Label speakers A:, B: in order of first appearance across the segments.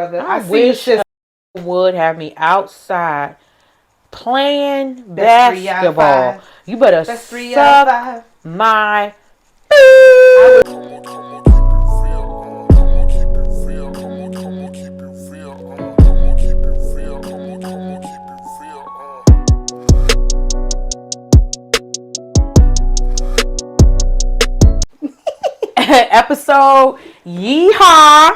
A: I wish would have me outside playing basketball. You better suck my. Episode yeehaw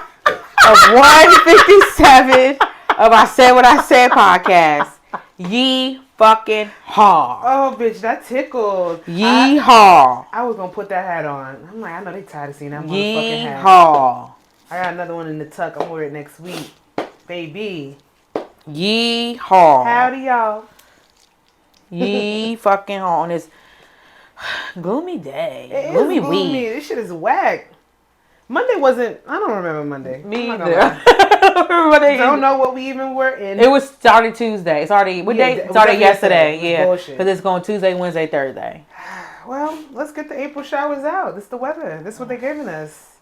A: of 157 of I Said What I Said podcast. Yee fucking haw.
B: Oh, bitch, that tickled.
A: Yeehaw.
B: I was gonna put that hat on. I'm like, I know they tired of seeing that motherfucking hat.
A: Yeehaw.
B: I got another one in the tuck. I'm wearing it next week. Baby.
A: Yeehaw.
B: Howdy, y'all.
A: Yee fucking haw on this gloomy day.
B: It
A: gloomy
B: is gloomy.
A: week.
B: This shit is whack. Monday wasn't. I don't remember Monday.
A: Me either. I
B: don't know what we even were in.
A: It was started Tuesday. It's already what day? It started yesterday. Yeah, because it's going Tuesday, Wednesday, Thursday.
B: Well, let's get the April showers out. This is the weather. This is what they're giving us.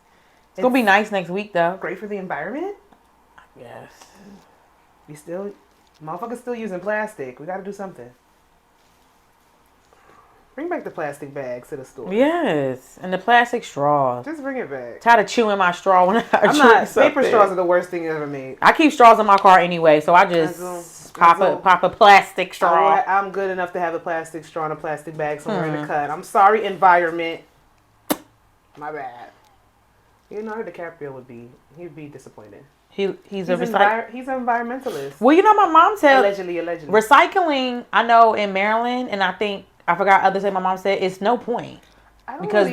A: It's gonna be nice next week though.
B: Great for the environment.
A: Yes.
B: Motherfuckers still using plastic. We got to do something. Bring back the plastic bags to the store.
A: Yes, and the plastic straws.
B: Just bring it back.
A: Tired of chewing my straw when
B: I'm not. Paper straws are the worst thing ever made.
A: I keep straws in my car anyway, so I just pop a plastic straw.
B: I'm good enough to have a plastic straw and a plastic bag somewhere in the cut. I'm sorry, environment. My bad. You know, DiCaprio he'd be disappointed.
A: He's an
B: environmentalist.
A: Well, you know, my mom said
B: allegedly.
A: Recycling. I know in Maryland, and I think I forgot others say my mom said it's no point because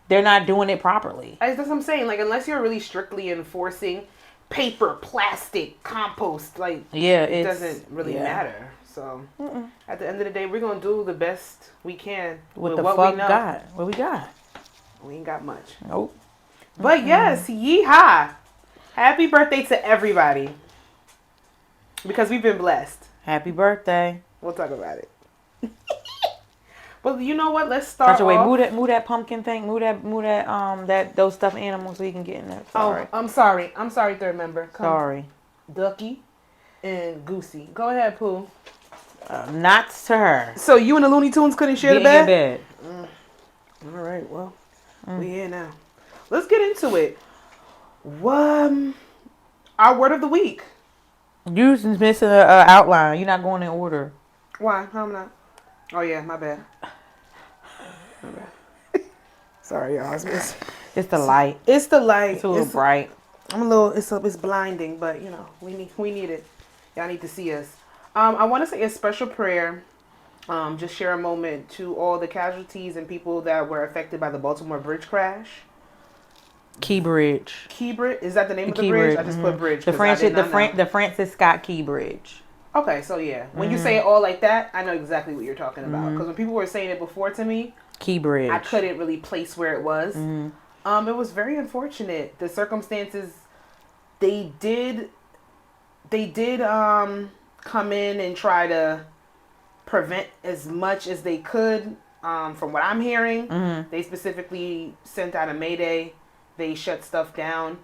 A: they're not doing it properly.
B: That's what I'm saying. Like, unless you're really strictly enforcing paper, plastic, compost, it doesn't really matter. So at the end of the day, we're gonna do the best we can
A: with
B: what
A: fuck
B: we know.
A: What we got?
B: We ain't got much.
A: Nope.
B: But yes, yeehaw! Happy birthday to everybody because we've been blessed.
A: Happy birthday.
B: We'll talk about it. But you know what? Let's start.
A: Move that pumpkin thing. Move that those stuffed animals so you can get in there. Sorry.
B: Oh, I'm sorry. I'm sorry, third member.
A: Sorry.
B: Ducky and Goosey. Go ahead, Pooh.
A: Not to her.
B: So you and the Looney Tunes couldn't share the bed?
A: Bed.
B: All right. Well, we here now. Let's get into it. Our word of the week.
A: You're missing an outline. You're not going in order.
B: Why? How am I not? Oh yeah, my bad. Sorry, y'all.
A: It's the light.
B: It's the light.
A: It's a little bright.
B: It's blinding, but you know, we need it. Y'all need to see us. I want to say a special prayer. Just share a moment to all the casualties and people that were affected by the Baltimore bridge crash.
A: Key Bridge.
B: Is that the name of the bridge? I just put bridge.
A: The Francis Scott Key Bridge.
B: Okay, so yeah, when you say it all like that, I know exactly what you're talking about. Because when people were saying it before to me,
A: Key Bridge,
B: I couldn't really place where it was. It was very unfortunate. The circumstances, they did come in and try to prevent as much as they could. From what I'm hearing, they specifically sent out a mayday. They shut stuff down.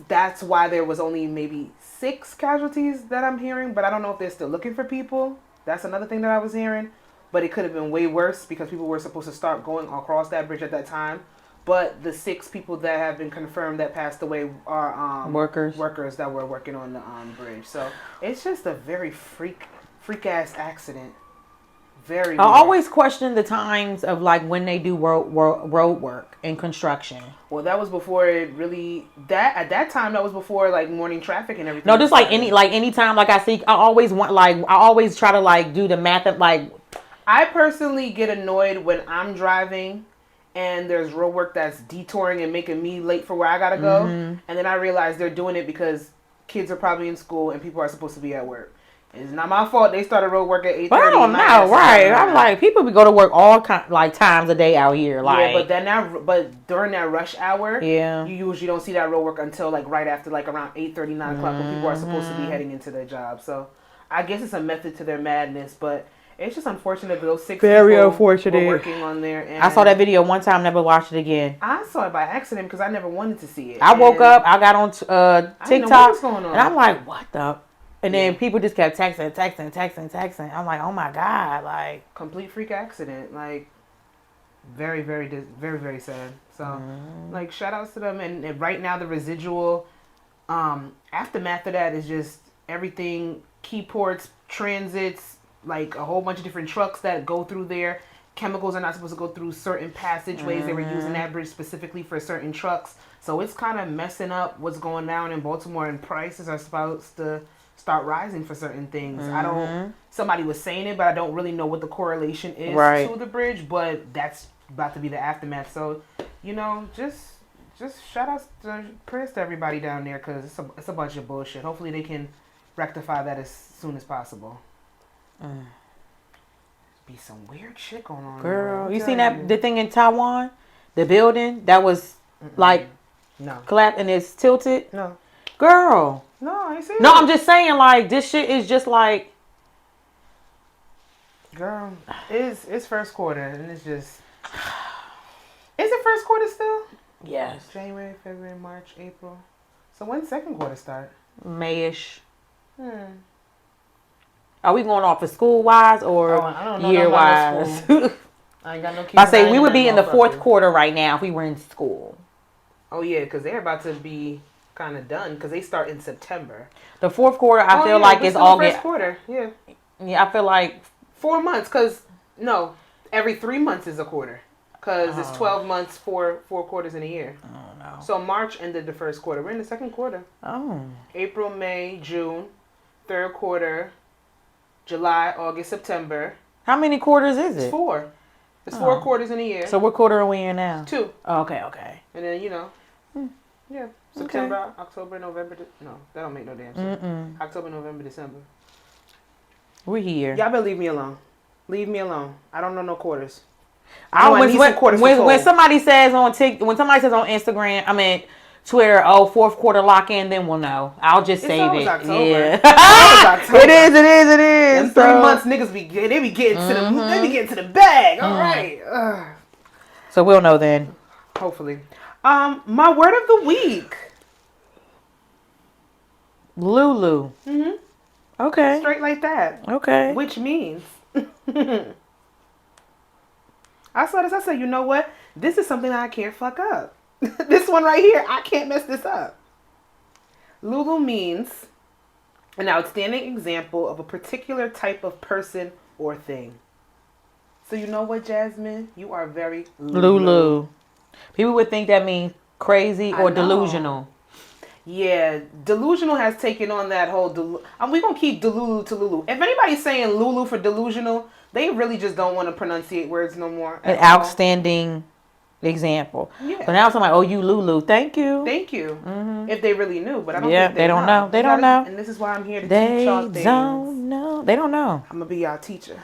B: That's why there was only maybe 6 casualties that I'm hearing, but I don't know if they're still looking for people. That's another thing that I was hearing. But it could have been way worse because people were supposed to start going across that bridge at that time. But the 6 people that have been confirmed that passed away are workers that were working on the bridge. So it's just a very freak ass accident. Very.
A: I always question the times of when they do road work and construction.
B: Well, that was before it really at that time that was before morning traffic and everything.
A: No, just anytime I see, I always try to do the math of
B: I personally get annoyed when I'm driving and there's road work that's detouring and making me late for where I gotta go, and then I realize they're doing it because kids are probably in school and people are supposed to be at work. It's not my fault. They started road work at 8:30.
A: I don't know, right? I'm people go to work all times a day out here.
B: But during that rush hour, you usually don't see that road work until right after around 8:30, 9 o'clock when people are supposed to be heading into their job. So I guess it's a method to their madness, but It's just unfortunate that those 6
A: Very
B: people
A: unfortunate.
B: were working on there. And
A: I saw that video one time, never watched it again.
B: I saw it by accident because I never wanted to see it.
A: I woke up, I got on TikTok, and I'm like, what the? And then people just kept texting. I'm like, oh my God, like.
B: Complete freak accident. Like, very, very, very, very sad. So, like, shout outs to them. And right now, the residual aftermath of that is just everything, key ports, transits, like a whole bunch of different trucks that go through there. Chemicals are not supposed to go through certain passageways. They were using that bridge specifically for certain trucks. So it's kind of messing up what's going down in Baltimore, and prices are supposed to start rising for certain things. Somebody was saying it, but I don't really know what the correlation is to the bridge, but that's about to be the aftermath. So, you know, just shout out, prayers to everybody down there, because it's a bunch of bullshit. Hopefully they can rectify that as soon as possible. Be some weird shit going on.
A: Girl, you seen the thing in Taiwan? The building that was like collapsed and it's tilted?
B: No.
A: Girl.
B: No, I ain't seen
A: No, I'm just saying, like, this shit is just like.
B: Girl, it's first quarter, and it's just. Is it first quarter still?
A: Yes.
B: January, February, March, April. So when's second quarter start?
A: May-ish. Are we going off of school-wise or year-wise?
B: I ain't got no kids.
A: I say we would be in the fourth quarter right now if we were in school.
B: Oh, yeah, because they're about to be kind of done because they start in September.
A: The fourth quarter, I feel like it's August.
B: First quarter, yeah.
A: Yeah, I feel like
B: 4 months because, no, every 3 months is a quarter because it's 12 months, four quarters in a year.
A: Oh, no.
B: So March ended the first quarter. We're in the second quarter.
A: Oh.
B: April, May, June, third quarter, July, August, September.
A: How many quarters is it?
B: It's 4. It's 4 quarters in a year.
A: So what quarter are we in now?
B: 2.
A: Oh, okay.
B: And then, you know, yeah, September, October, November. No, that don't make no damn sense. October, November, December.
A: We're here.
B: Y'all better leave me alone. Leave me alone. I don't know no quarters.
A: When somebody says on Instagram, I mean Twitter, fourth quarter lock in, then we'll know. I'll just save it.
B: October.
A: Yeah.
B: October.
A: It is.
B: And 3 months niggas be getting to the bag. All right.
A: So we'll know then.
B: Hopefully. My word of the week.
A: Lulu. Okay.
B: Straight like that.
A: Okay.
B: Which means I saw this. I said, you know what? This is something I can't fuck up. This one right here, I can't mess this up. Lulu means an outstanding example of a particular type of person or thing. So you know what, Jasmine? You are very Lulu.
A: People would think that means crazy or delusional.
B: Yeah, delusional has taken on that whole. We're going to keep Delulu to Lulu. If anybody's saying Lulu for delusional, they really just don't want to pronunciate words no more.
A: An outstanding example.
B: Yeah.
A: So now somebody, you Lulu. Thank you.
B: Thank you. If they really knew, but I don't think
A: they don't know. They don't know.
B: And this is why I'm here to teach y'all things.
A: They don't know. They don't know.
B: I'm going to be y'all teacher.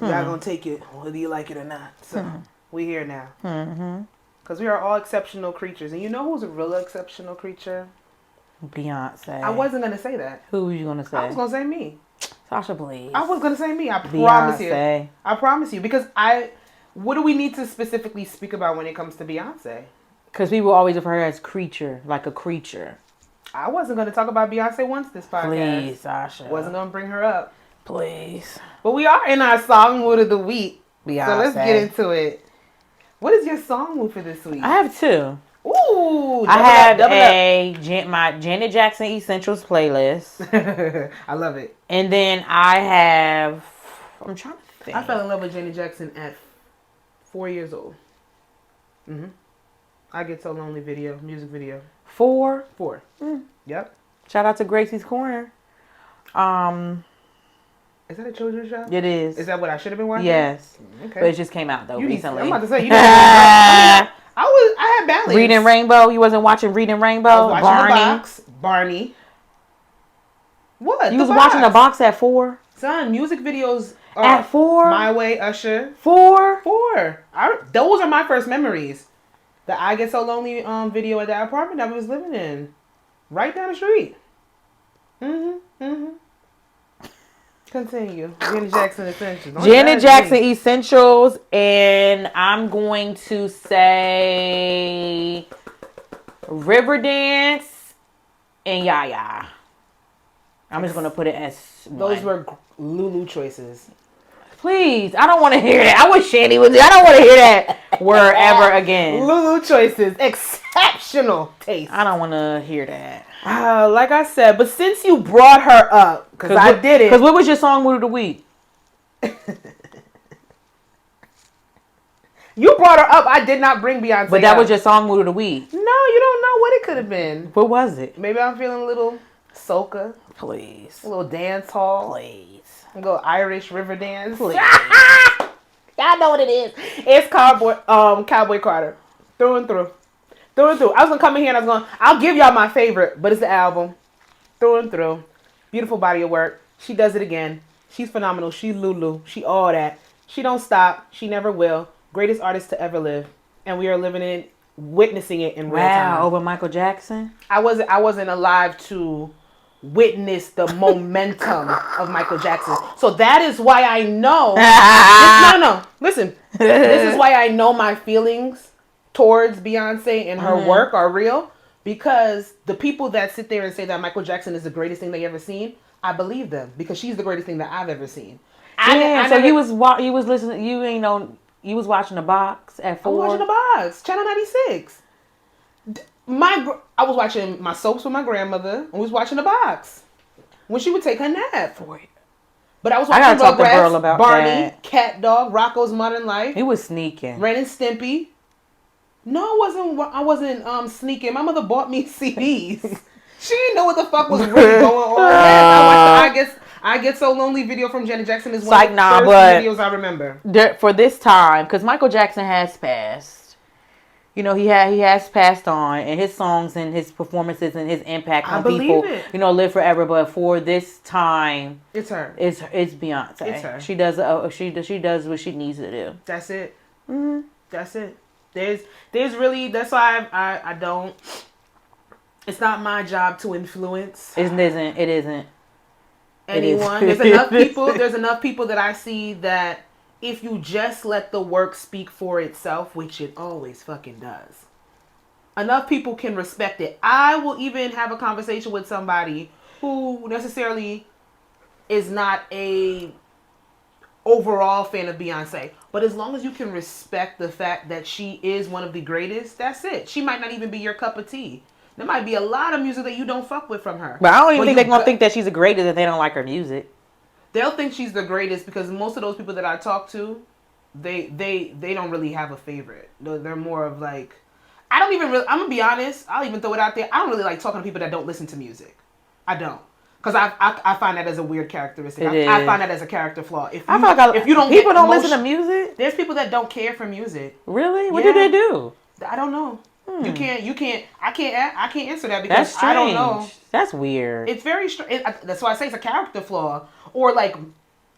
B: Y'all going to take it whether you like it or not. So we here now. Because we are all exceptional creatures. And you know who's a real exceptional creature?
A: Beyonce.
B: I wasn't going to say that.
A: Who were you going to say?
B: I was going to say me.
A: Sasha, please.
B: I was going to say me. I
A: Beyonce.
B: promise you. I promise you. Because what do we need to specifically speak about when it comes to Beyonce?
A: Because people always refer to her as creature, like a creature.
B: I wasn't going to talk about Beyonce once this podcast.
A: Please, Sasha.
B: Wasn't going to bring her up.
A: Please.
B: But we are in our song mood of the week.
A: Beyonce.
B: So let's get into it. What is your song mood for this week?
A: I have 2.
B: Ooh.
A: I have my Janet Jackson Essentials playlist.
B: I love it.
A: And then I have, I'm trying to think.
B: I fell in love with Janet Jackson at 4 years old. I Get So Lonely music video.
A: 4?
B: 4. Yep.
A: Shout out to Gracie's Corner.
B: Is that a children's show?
A: It is.
B: Is that what I should have been watching?
A: Yes.
B: Okay.
A: But it just came out though recently.
B: I'm about to say I had balance.
A: Reading Rainbow. You wasn't watching Reading Rainbow?
B: I was watching The Box. Barney. What?
A: You was watching The Box at 4?
B: Son, music videos
A: at 4?
B: My Way, Usher.
A: 4?
B: 4. Those are my first memories. The I Get So Lonely video at the apartment that we was living in. Right down the street. Continue. Janet Jackson Essentials.
A: Janet Jackson Essentials, and I'm going to say Riverdance and Yaya. I'm just going to put it as one.
B: Those were Lulu choices.
A: Please, I don't want to hear that. I wish Shandy was. I don't want to hear that word ever again.
B: Lulu choices, exceptional taste.
A: I don't want to hear that.
B: Like I said, but since you brought her up, because I did it.
A: Because what was your song mood of the week?
B: You brought her up. I did not bring Beyonce.
A: But that was your song mood of the week.
B: No, you don't know what it could have been.
A: What was it?
B: Maybe I'm feeling a little soca.
A: Please.
B: A little dance hall.
A: Please.
B: A little Irish river dance.
A: Please.
B: Y'all know what it is. It's Cowboy Carter. Through and through. Through and through. I was going to come in here and I'll give y'all my favorite, but it's the album. Through and through. Beautiful body of work. She does it again. She's phenomenal. She's Lulu. She all that. She don't stop. She never will. Greatest artist to ever live. And we are witnessing it in real time.
A: Wow, over Michael Jackson?
B: I wasn't alive to witness the momentum of Michael Jackson. So that is why I know. No. Listen. This is why I know my feelings towards Beyonce and her work are real. Because the people that sit there and say that Michael Jackson is the greatest thing they ever seen, I believe them. Because she's the greatest thing that I've ever seen.
A: You was listening. You was watching The Box at 4.
B: I was watching The Box, Channel 96. I was watching my soaps with my grandmother, and we was watching The Box when she would take her nap. But I was watching Rugrats, Barney, Cat Dog, Rocko's Modern Life.
A: He was sneaking.
B: Ren and Stimpy. No, I wasn't sneaking. My mother bought me CDs. She didn't know what the fuck was really going on. I Get So Lonely video from Janet Jackson is one of the first videos I remember.
A: For this time, because Michael Jackson has passed. You know, he has passed on, and his songs and his performances and his impact on people, live forever. But for this time,
B: it's her.
A: It's Beyonce. It's her. She does what she needs to do.
B: That's it. Mm-hmm. That's it. There's really, that's why I don't. It's not my job to influence.
A: It isn't.
B: Anyone. There's enough people that I see that if you just let the work speak for itself, which it always fucking does, enough people can respect it. I will even have a conversation with somebody who necessarily is not a overall fan of Beyonce, but as long as you can respect the fact that she is one of the greatest, that's it. She might not even be your cup of tea. There might be a lot of music that you don't fuck with from her.
A: But I don't even think they're going to think that she's the greatest if they don't like her music.
B: They'll think she's the greatest because most of those people that I talk to, they don't really have a favorite. They're more of like, I'm going to be honest, I'll even throw it out there. I don't really like talking to people that don't listen to music. I don't. Because I find that as a weird characteristic. I find that as a character flaw. If you don't
A: people don't listen to music?
B: There's people that don't care for music.
A: Really? What do they do?
B: I don't know. I can't answer that because I don't know.
A: That's weird.
B: It's very strange. That's why I say it's a character flaw. Or like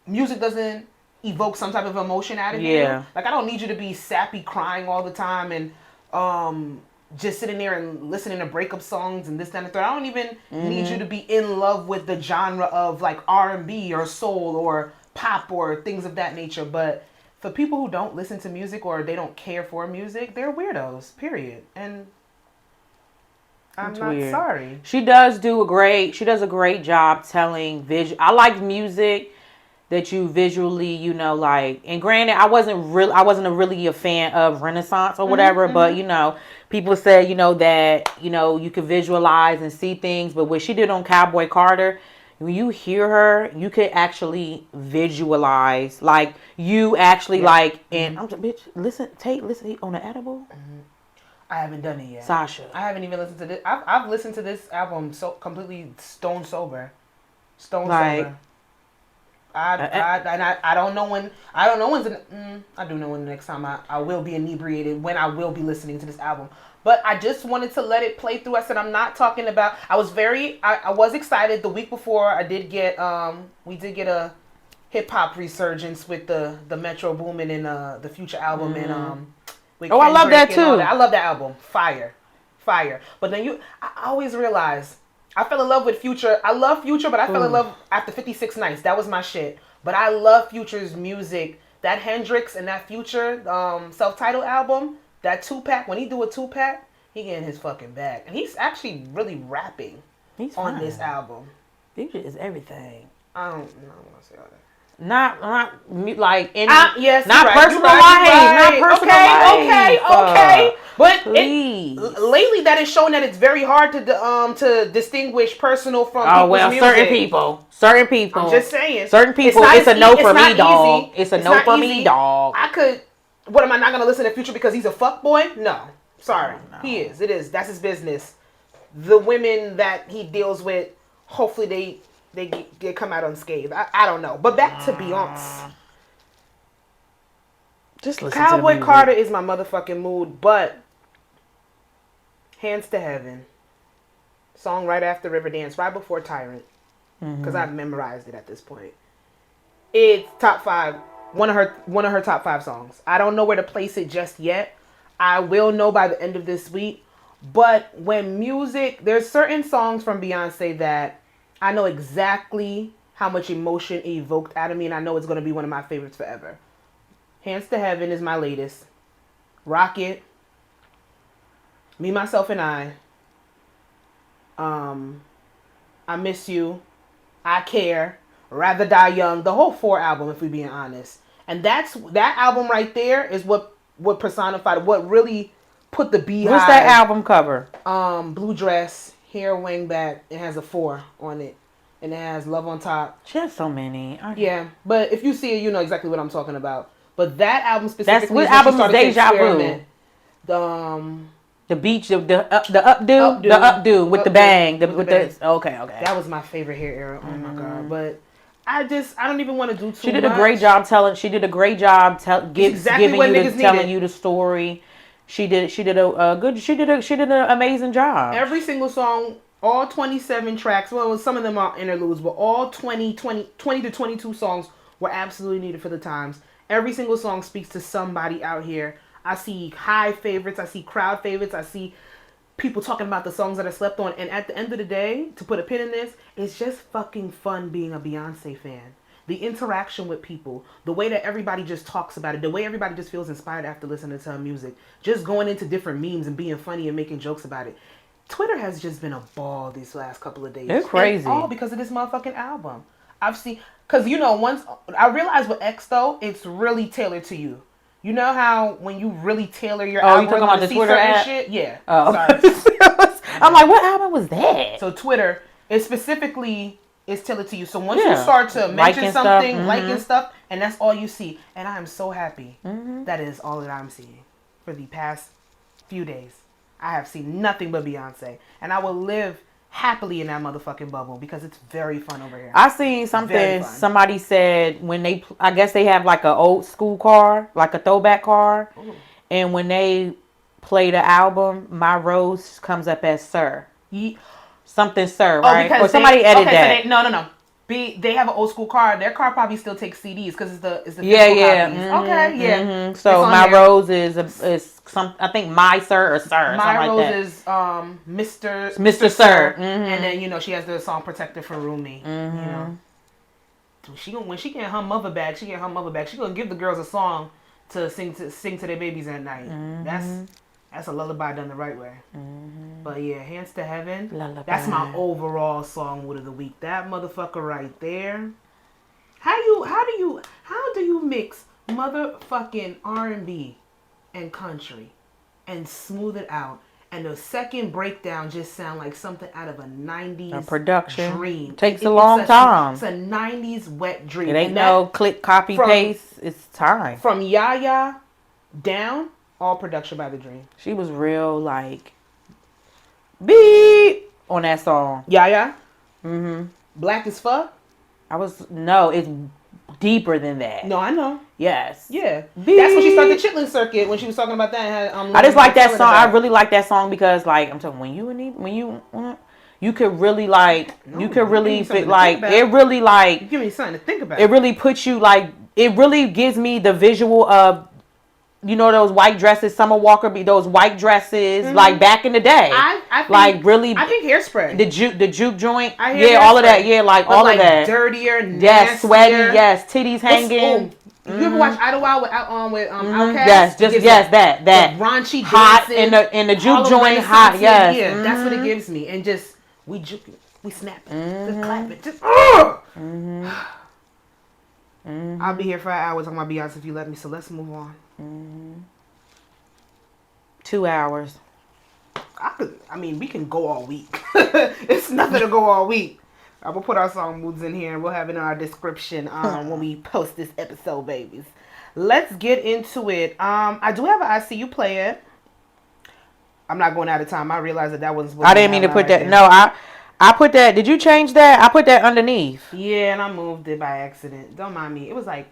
B: music doesn't evoke some type of emotion out of you. Like I don't need you to be sappy crying all the time and just sitting there and listening to breakup songs and this, that, and the third. I don't even need you to be in love with the genre of like R&B or soul or pop or things of that nature. But for people who don't listen to music or they don't care for music, they're weirdos, period. And I'm not sorry.
A: She does a great job telling I like music that you visually, like, and granted, I wasn't really a fan of Renaissance or whatever, but people say, that, you can visualize and see things, but what she did on Cowboy Carter, when you hear her, you could actually visualize, like, you actually, like, and I'm just, bitch, listen on the edible.
B: I haven't done it yet.
A: Sasha.
B: I haven't even listened to this. I've listened to this album so completely stone sober. Sober. I don't know when. I don't know when's. I do know when the next time I will be inebriated. When I will be listening to this album. But I just wanted to let it play through. I said I'm not talking about. I was excited the week before. We did get a hip hop resurgence with the Metro Boomin and the Future album and
A: I love that too.
B: I love that album. Fire. But then I always realize I fell in love with Future. I love Future, but I fell in love after 56 Nights. That was my shit. But I love Future's music. That Hendrix and that Future self-titled album, that 2-pack, when he do a 2-pack, he getting his fucking bag. And he's actually really rapping on this album.
A: Future is everything.
B: I don't know. I want to say all that.
A: Not like in
B: yes,
A: not
B: right,
A: personal life, not personal life.
B: Okay. But lately, that is showing that it's very hard to distinguish personal from people's music.
A: certain people.
B: I'm just saying,
A: certain people. It's a no for me, dog. It's a no for me, dog.
B: I could. What am I not gonna listen to Future because he's a fuckboy? No, sorry, he is. It is. That's his business. The women that he deals with, hopefully they come out unscathed. I don't know. But back to Beyonce.
A: Just listen
B: Cowboy
A: to
B: Carter is my motherfucking mood, but Hands to Heaven. Song right after Riverdance, right before Tyrant. Because I've memorized it at this point. It's top 5. One of her top 5 songs. I don't know where to place it just yet. I will know by the end of this week. But when music, there's certain songs from Beyonce that I know exactly how much emotion it evoked out of me, and I know it's going to be one of my favorites forever. Hands to Heaven is my latest. Rocket. Me, Myself, and I. I Miss You. I Care. Rather Die Young. The whole 4 album, if we're being honest. And that album right there is what personified, what really put the beehive.
A: What's that album cover?
B: Blue dress, hair wing back. It has a 4 on it. And it has Love on Top.
A: She has so many. Okay.
B: Yeah, but if you see it, you know exactly what I'm talking about. But that album specifically,
A: what album is Deja Vu? The beach, the updo with the bang, okay.
B: That was my favorite hair era. Oh my god! But I don't even want to do too much.
A: She did a great job telling. She did a great job telling you the story. She did an amazing job.
B: Every single song, all 27 tracks. Well, some of them are interludes, but all 20 to 22 songs were absolutely needed for the times. Every single song speaks to somebody out here. I see high favorites. I see crowd favorites. I see people talking about the songs that I slept on. And at the end of the day, to put a pin in this, it's just fucking fun being a Beyonce fan. The interaction with people, the way that everybody just talks about it, the way everybody just feels inspired after listening to her music, just going into different memes and being funny and making jokes about it. Twitter has just been a ball these last couple of days.
A: It's crazy.
B: And all because of this motherfucking album. I've seen, because once I realized with X though, it's really tailored to you. You know how when you really tailor your album,
A: you talking about the Twitter app?
B: Shit? Yeah.
A: Oh. Sorry. I'm like, what album was that?
B: So Twitter, it specifically is tailored to you. So once you start to mention something, liking stuff, and that's all you see. And I am so happy that is all that I'm seeing for the past few days. I have seen nothing but Beyonce. And I will live happily in that motherfucking bubble because it's very fun over here.
A: I seen something somebody said when I guess they have like an old school car, like a throwback car. Ooh. And when they play the album, My Rose comes up as Sir. Something Sir, right? Or somebody edited that.
B: So no. They have an old school car. Their car probably still takes CDs because it's the copies. Okay, yeah.
A: Mm-hmm. So My Rose is some. I think My Sir or Sir.
B: My Rose
A: like that.
B: is
A: Mr. Sir. Mm-hmm.
B: And then she has the song Protector for Rumi. When she get her mother back, she gonna give the girls a song to sing to their babies at night. That's a lullaby done the right way. But yeah, Hands to Heaven. Lullaby. That's my overall songwood of the week. That motherfucker right there. How do you mix motherfucking R&B and country and smooth it out? And the second breakdown just sound like something out of a 90s
A: production
B: dream.
A: Takes a long time.
B: It's a 90s wet dream.
A: It ain't no click, copy, paste. It's time.
B: From Yaya down, all production by The Dream.
A: She was real like beep on that song.
B: Yaya? Black as fuck?
A: It's deeper than that.
B: No, I know.
A: Yes.
B: Yeah. Beep. That's when she started the Chitlin Circuit, when she was talking about that.
A: I just like that song. I really like that song because like I'm talking you could really like it really like
B: give me something to think about.
A: It really puts you like it really gives me the visual of you know those white dresses, Summer Walker be those white dresses like back in the day.
B: I think,
A: like really.
B: I think hairspray.
A: The juke joint.
B: I hear
A: all of that. Yeah, like
B: but
A: all
B: like
A: of that.
B: Dirtier, nastier.
A: Yes, sweaty. Yes, titties hanging.
B: You ever watch Idlewild with Outkast?
A: Yes, just that
B: the raunchy
A: hot
B: dancing,
A: in the juke joint. Hot. Yes,
B: yeah, that's what it gives me. And just we juking, we snapping, just clapping, just. I'll be here for an hour talking about Beyonce if you let me. So let's move on.
A: 2 hours.
B: I mean, we can go all week. It's nothing to go all week. I will put our song moods in here and we'll have it in our description when we post this episode, babies. Let's get into it. I do have an I See You Play It. I'm not going out of time. I realized that wasn't supposed
A: I didn't mean to put that. No, I put that. Did you change that? I put that underneath.
B: Yeah, and I moved it by accident. Don't mind me. It was like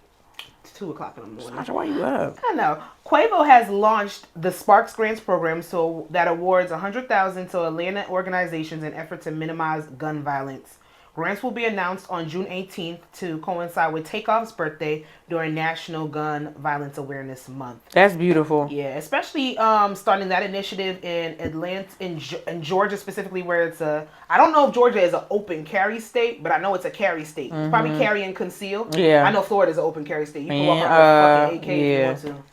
B: 2 o'clock in the morning.
A: Sasha, why you up?
B: I know. Quavo has launched the Sparks Grants program that awards $100,000 to Atlanta organizations in effort to minimize gun violence. Grants will be announced on June 18th to coincide with Takeoff's birthday during National Gun Violence Awareness Month.
A: That's beautiful.
B: Yeah, especially starting that initiative in Atlanta, in Georgia specifically, where it's I don't know if Georgia is an open carry state, but I know it's a carry state. It's probably carry and conceal.
A: Yeah.
B: I know Florida's an open carry state. You can walk around with a fucking AK if you want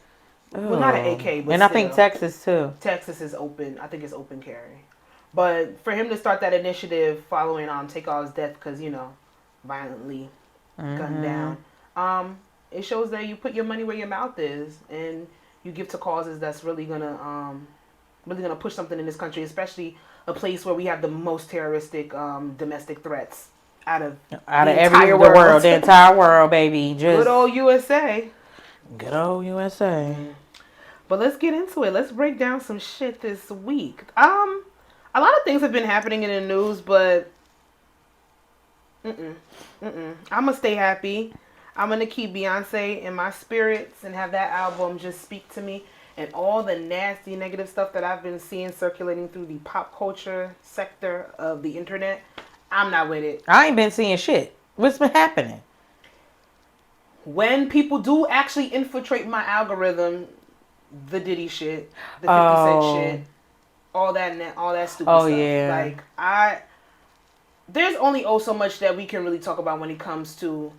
B: to. Well, not an AK, but
A: and
B: still.
A: I think Texas too.
B: Texas is open. I think it's open carry. But for him to start that initiative following Takeoff's death, because violently gunned down, it shows that you put your money where your mouth is, and you give to causes that's really gonna push something in this country, especially a place where we have the most terroristic domestic threats out of the entire world,
A: the entire world, baby. Just
B: good old USA.
A: Good old USA.
B: But let's get into it. Let's break down some shit this week. A lot of things have been happening in the news, but I'm going to stay happy. I'm going to keep Beyonce in my spirits and have that album just speak to me. And all the nasty, negative stuff that I've been seeing circulating through the pop culture sector of the internet, I'm not with it.
A: I ain't been seeing shit. What's been happening?
B: When people do actually infiltrate my algorithm, the Diddy shit, the 50 Cent shit, all that stupid stuff.
A: Yeah.
B: Like there's only so much that we can really talk about when it comes to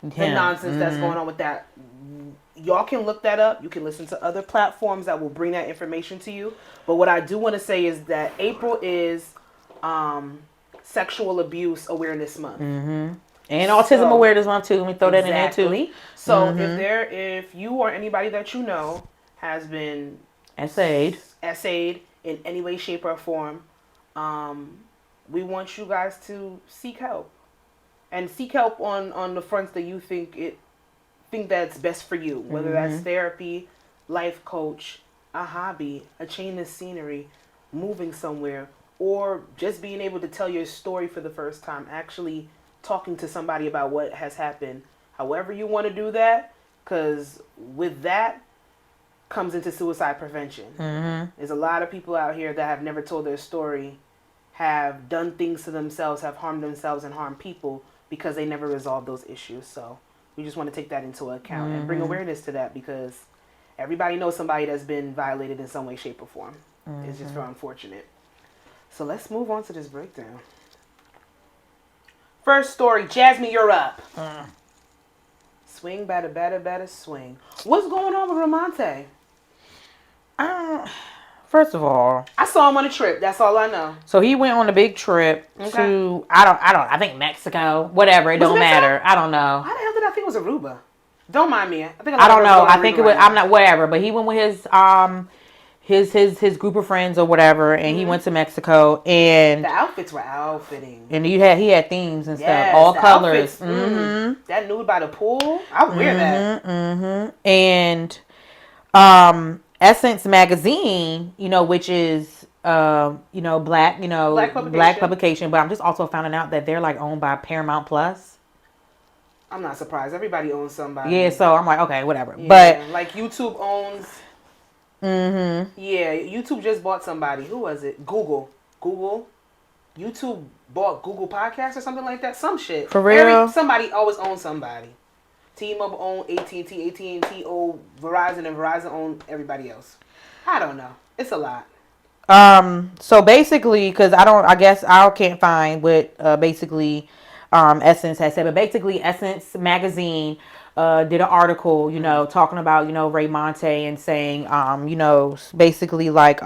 B: the nonsense that's going on with that. Y'all can look that up. You can listen to other platforms that will bring that information to you. But what I do want to say is that April is Sexual Abuse Awareness Month.
A: And Autism Awareness Month too. Let me throw that in there too.
B: So if you or anybody that you know has been essayed in any way, shape, or form, we want you guys to seek help, and seek help on the fronts that you think that's best for you. Whether that's therapy, life coach, a hobby, a change of scenery, moving somewhere, or just being able to tell your story for the first time. Actually, talking to somebody about what has happened. However you want to do that, because with that comes into suicide prevention. There's a lot of people out here that have never told their story, have done things to themselves, have harmed themselves and harmed people because they never resolved those issues. So we just want to take that into account and bring awareness to that, because everybody knows somebody that's been violated in some way, shape, or form. It's just very unfortunate. So let's move on to this breakdown. First story, Jasmine, you're up. Swing, batter, swing. What's going on with Ramonte?
A: First of all,
B: I saw him on a trip. That's all I know.
A: So he went on a big trip to I think Mexico, whatever. It don't matter. I don't know.
B: How the hell did I think it was Aruba? Don't mind me.
A: I don't know. I think it was. I'm not whatever. But he went with his group of friends or whatever, and he went to Mexico, and
B: the outfits were outfitting,
A: and he had themes and stuff, all colors.
B: That nude by the pool, I would wear that.
A: And Essence magazine, which is black publication, but I'm just also finding out that they're like owned by Paramount Plus.
B: I'm not surprised. Everybody owns somebody.
A: Yeah, so I'm like, okay, whatever.
B: Yeah,
A: but
B: like YouTube owns. Yeah, YouTube just bought somebody. Who was it? Google. YouTube bought Google Podcasts or something like that. Some shit.
A: For real?
B: Somebody always owns somebody. T-Mobile owned AT&T, AT&T owned Verizon, and Verizon owned everybody else. I don't know. It's a lot.
A: So basically, because I guess I can't find what basically Essence has said, but basically Essence magazine did an article, talking about, Ray Monte and saying, basically like,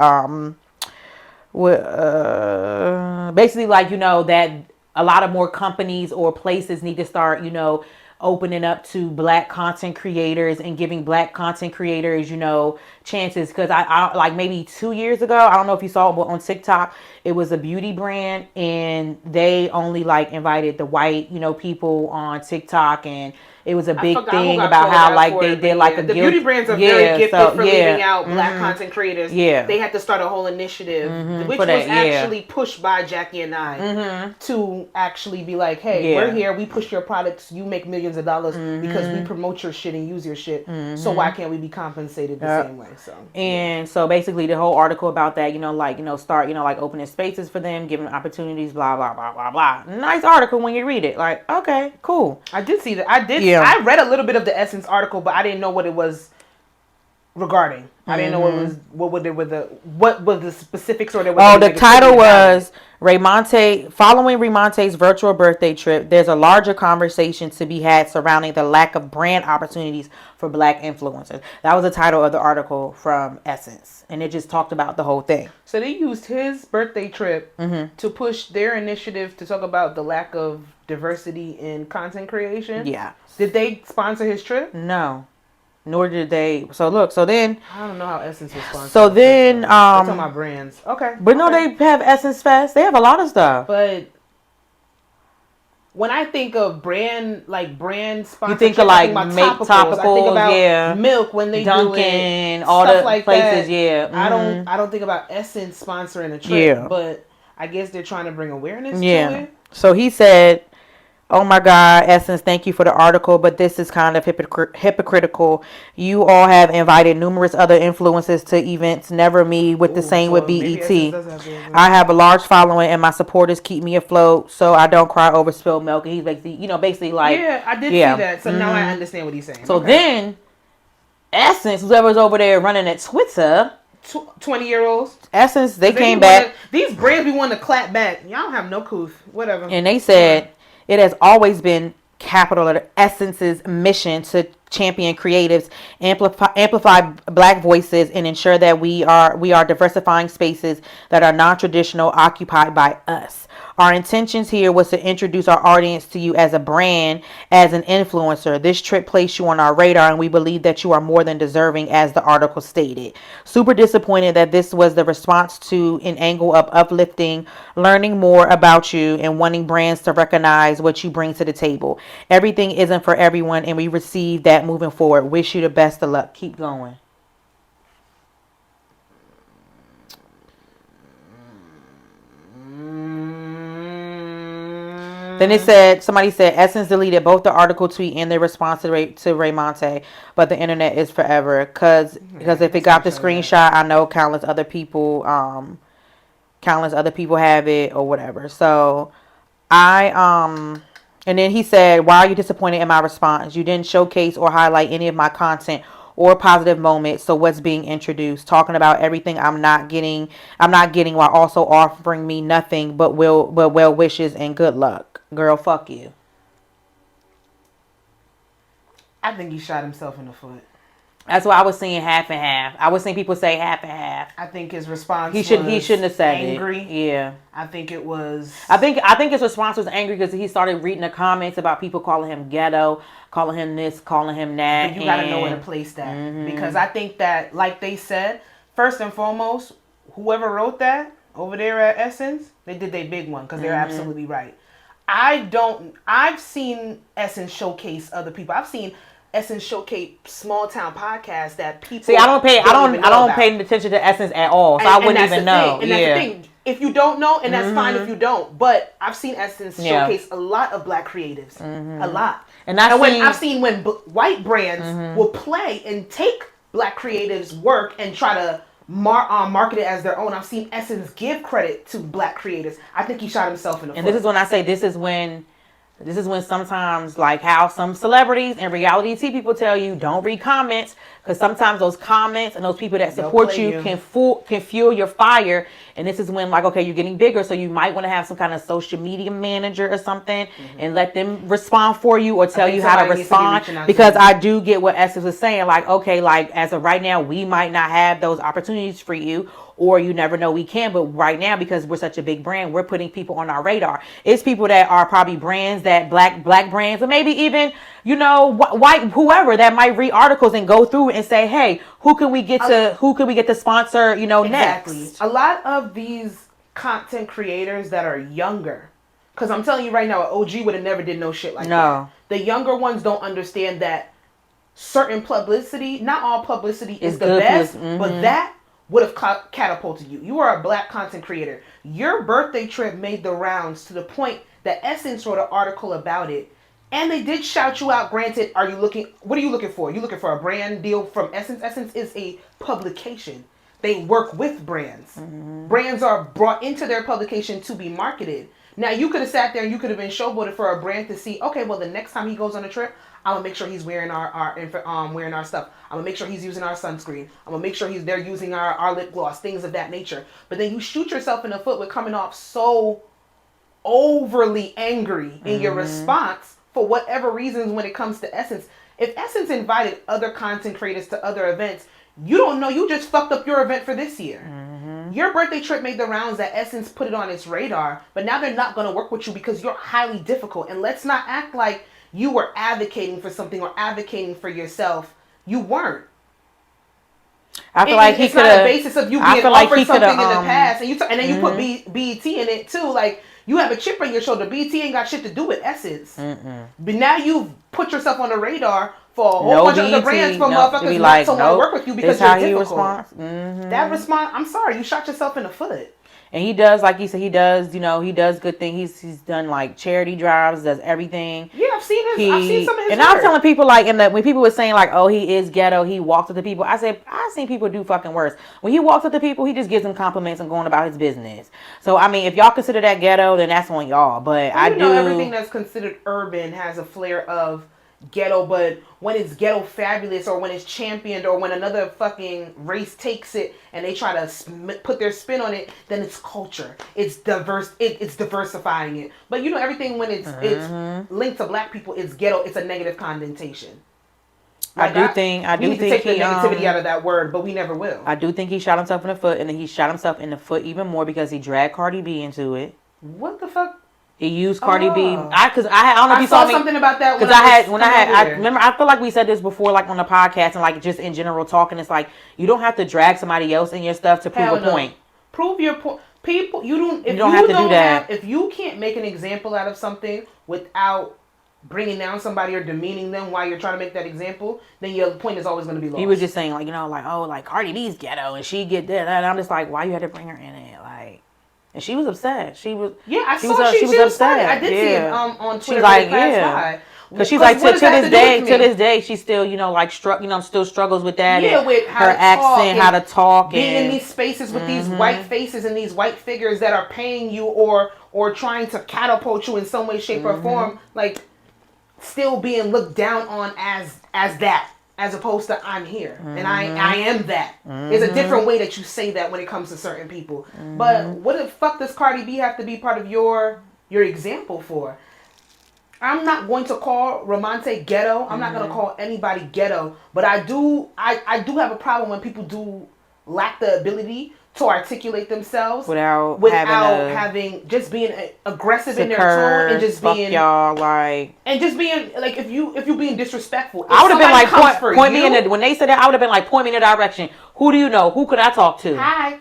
A: basically like, that a lot of more companies or places need to start, opening up to black content creators and giving black content creators, chances. Because I like maybe 2 years ago, I don't know if you saw it, but on TikTok, it was a beauty brand and they only like invited the white, people on TikTok, and it was a big thing about how like they did like a
B: the beauty brands are very gifted for leaving out black content creators.
A: Yeah,
B: they had to start a whole initiative, which was actually pushed by Jackie and I to actually be like, hey, we're here, we push your products, you make millions of dollars because we promote your shit and use your shit. So why can't we be compensated the same way? So
A: so basically the whole article about that, start like opening spaces for them, giving opportunities, blah blah blah blah blah. Nice article when you read it. Like, okay, cool.
B: I did see that. I read a little bit of the Essence article, but I didn't know what it was regarding. I didn't know what was the specifics or
A: the title was following Raymonte's virtual birthday trip, there's a larger conversation to be had surrounding the lack of brand opportunities for black influencers. That was the title of the article from Essence, and it just talked about the whole thing.
B: So they used his birthday trip to push their initiative to talk about the lack of diversity in content creation.
A: Yeah.
B: Did they sponsor his trip?
A: No. Nor did they. So look. So then.
B: I don't know how Essence was sponsored.
A: So then.
B: They're talking about brands. Okay.
A: But no, they have Essence Fest. They have a lot of stuff.
B: But when I think of brand sponsorship,
A: you think of like
B: make topicals. I think about Milk when they
A: Dunkin',
B: do it,
A: all
B: stuff
A: the
B: like
A: places.
B: That.
A: Yeah.
B: Mm-hmm. I don't think about Essence sponsoring a trip. Yeah. But I guess they're trying to bring awareness to it.
A: So he said, oh my God, Essence, thank you for the article, but this is kind of hypocritical. You all have invited numerous other influencers to events, never me, with the same with BET. I have a large following and my supporters keep me afloat so I don't cry over spilled milk. And he's basically like...
B: Yeah, I did see that. So now I understand what he's saying.
A: So then, Essence, whoever's over there running at Twitter...
B: 20-year-olds.
A: Essence, they came back.
B: These brands be wanting to clap back. Y'all have no couth. Whatever.
A: And they said... It has always been capital letter Essence's mission to champion creatives, amplify black voices, and ensure that we are diversifying spaces that are non-traditional, occupied by us. Our intentions here was to introduce our audience to you as a brand, as an influencer. This trip placed you on our radar, and we believe that you are more than deserving, as the article stated. Super disappointed that this was the response to an angle of uplifting, learning more about you, and wanting brands to recognize what you bring to the table. Everything isn't for everyone, and we receive that moving forward. Wish you the best of luck. Keep going. Then somebody said Essence deleted both the article tweet and their response to Ray Monte, but the internet is forever. Because if it got the screenshot, I know countless other people have it or whatever. So and then he said, why are you disappointed in my response? You didn't showcase or highlight any of my content or positive moments. So what's being introduced? Talking about everything I'm not getting while also offering me nothing but well wishes and good luck. Girl, fuck you.
B: I think he shot himself in the foot.
A: That's why I was seeing half and half. I was seeing people say half and half.
B: I think his response
A: he shouldn't have said
B: angry.
A: It. Yeah.
B: I think it was
A: I think his response was angry because he started reading the comments about people calling him ghetto, calling him this, calling him that.
B: But you gotta know where to place that. Because I think that, like they said, first and foremost, whoever wrote that over there at Essence, they did their big one because they're absolutely right. I've seen Essence showcase other people. I've seen Essence showcase small town podcasts that people
A: see. I don't pay attention to Essence at all, so I wouldn't even know.
B: And that's the thing. If you don't know, and that's fine if you don't. But I've seen Essence showcase a lot of black creatives, a lot. I've seen when white brands will play and take black creatives' work and try to market it as their own. I've seen Essence give credit to black creators. I think he shot himself in the foot.
A: And this is when I say this is when This is when sometimes, like how some celebrities and reality TV people tell you, don't read comments, because sometimes those comments and those people that support you can fuel your fire. And this is when, like, okay, you're getting bigger, so you might want to have some kind of social media manager or something, and let them respond for you or tell you how to respond. Because I do get what Essence was saying, like, okay, like as of right now, we might not have those opportunities for you, or you never know we can, but right now, because we're such a big brand, we're putting people on our radar. It's people that are probably brands, that black brands, or maybe even, you know, white, whoever, that might read articles and go through and say, hey, who can we get to sponsor, you know, next?
B: A lot of these content creators that are younger, because I'm telling you right now, an OG would have never did no shit like that. The younger ones don't understand that certain publicity, not all publicity is the best, but that would have catapulted you. You are a black content creator. Your birthday trip made the rounds to the point that Essence wrote an article about it. And they did shout you out. Granted, what are you looking for? You looking for a brand deal from Essence? Essence is a publication. They work with brands. Brands are brought into their publication to be marketed. Now, you could have sat there and you could have been showboated for a brand to see, okay, well, the next time he goes on a trip, I'm gonna make sure he's wearing our stuff. I'm gonna make sure he's using our sunscreen. I'm gonna make sure they're using our lip gloss, things of that nature. But then you shoot yourself in the foot with coming off so overly angry in your response for whatever reasons when it comes to Essence. If Essence invited other content creators to other events, you don't know, you just fucked up your event for this year. Your birthday trip made the rounds, that Essence put it on its radar, but now they're not gonna work with you because you're highly difficult. And let's not act like you were advocating for something or advocating for yourself. You weren't.
A: I feel like he could have.
B: It's not a basis of you being offered something in the past, and then you put BET in it too. Like, you have a chip on your shoulder. BET ain't got shit to do with Essence. But now you've put yourself on the radar for a whole bunch of other brands for motherfuckers not to want to work with you because you're difficult. That response, I'm sorry, you shot yourself in the foot.
A: And he does, like he said, he does good things. He's done like charity drives, does everything.
B: Yeah, I've seen some of his
A: And
B: work.
A: I was telling people, like, when people were saying like, oh, he is ghetto, he walks up to people. I said, I've seen people do fucking worse. When he walks up to people, he just gives them compliments and going about his business. So I mean, if y'all consider that ghetto, then that's on y'all. But I do know
B: everything that's considered urban has a flair of ghetto, but when it's ghetto fabulous, or when it's championed, or when another fucking race takes it and they try to put their spin on it, then it's culture. It's diverse. It's diversifying it. But you know, everything when it's linked to black people, it's ghetto. It's a negative connotation. Like, I do think we need to take the negativity out of that word, but we never will.
A: I do think he shot himself in the foot, and then he shot himself in the foot even more because he dragged Cardi B into it.
B: What the fuck?
A: He used Cardi B. I don't know if you saw
B: something about that.
A: Because I remember, I feel like we said this before, like on the podcast and like just in general talking. It's like, you don't have to drag somebody else in your stuff to prove a point.
B: Prove your point. People, you don't
A: have to do that.
B: If you can't make an example out of something without bringing down somebody or demeaning them while you're trying to make that example, then your point is always going to be lost.
A: He was just saying, like, you know, like, oh, like Cardi B's ghetto and she get that. And I'm just like, why you had to bring her in it? Like, and she was upset. She was upset.
B: I did see it on Twitter.
A: She's like, yeah. Because she's like, to this day, she still, you know, like, still struggles with that.
B: Yeah, with
A: her accent, how to talk.
B: Being in these spaces with these white faces and these white figures that are paying you or trying to catapult you in some way, shape, or form. Like, still being looked down on as that. As opposed to, I'm here and I am that. There's a different way that you say that when it comes to certain people. But what the fuck does Cardi B have to be part of your example for? I'm not going to call Romante ghetto. I'm not going to call anybody ghetto. But I do have a problem when people do lack the ability to articulate themselves without having just being aggressive in their tone and just being
A: y'all like
B: if you being disrespectful.
A: I would have been like point me in the, when they said that, I would have been like, point me in the direction. Who do you know? Who could I talk to?
B: Hi.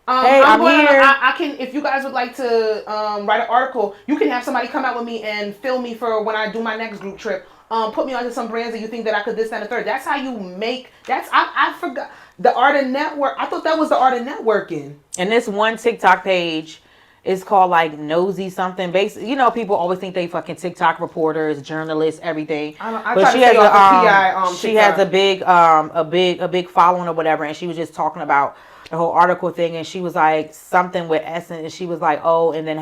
A: Hey, I'm here.
B: I can, if you guys would like to write an article, you can have somebody come out with me and film me for when I do my next group trip. Put me onto some brands that you think that I could this, that, and the third. That's how you make. I forgot the art of network. I thought that was the art of networking.
A: And this one TikTok page is called like Nosy something. Basically, you know, people always think they fucking TikTok reporters, journalists, everything. But she has a big following or whatever, and she was just talking about the whole article thing, and she was like something with Essence, and she was like, oh, and then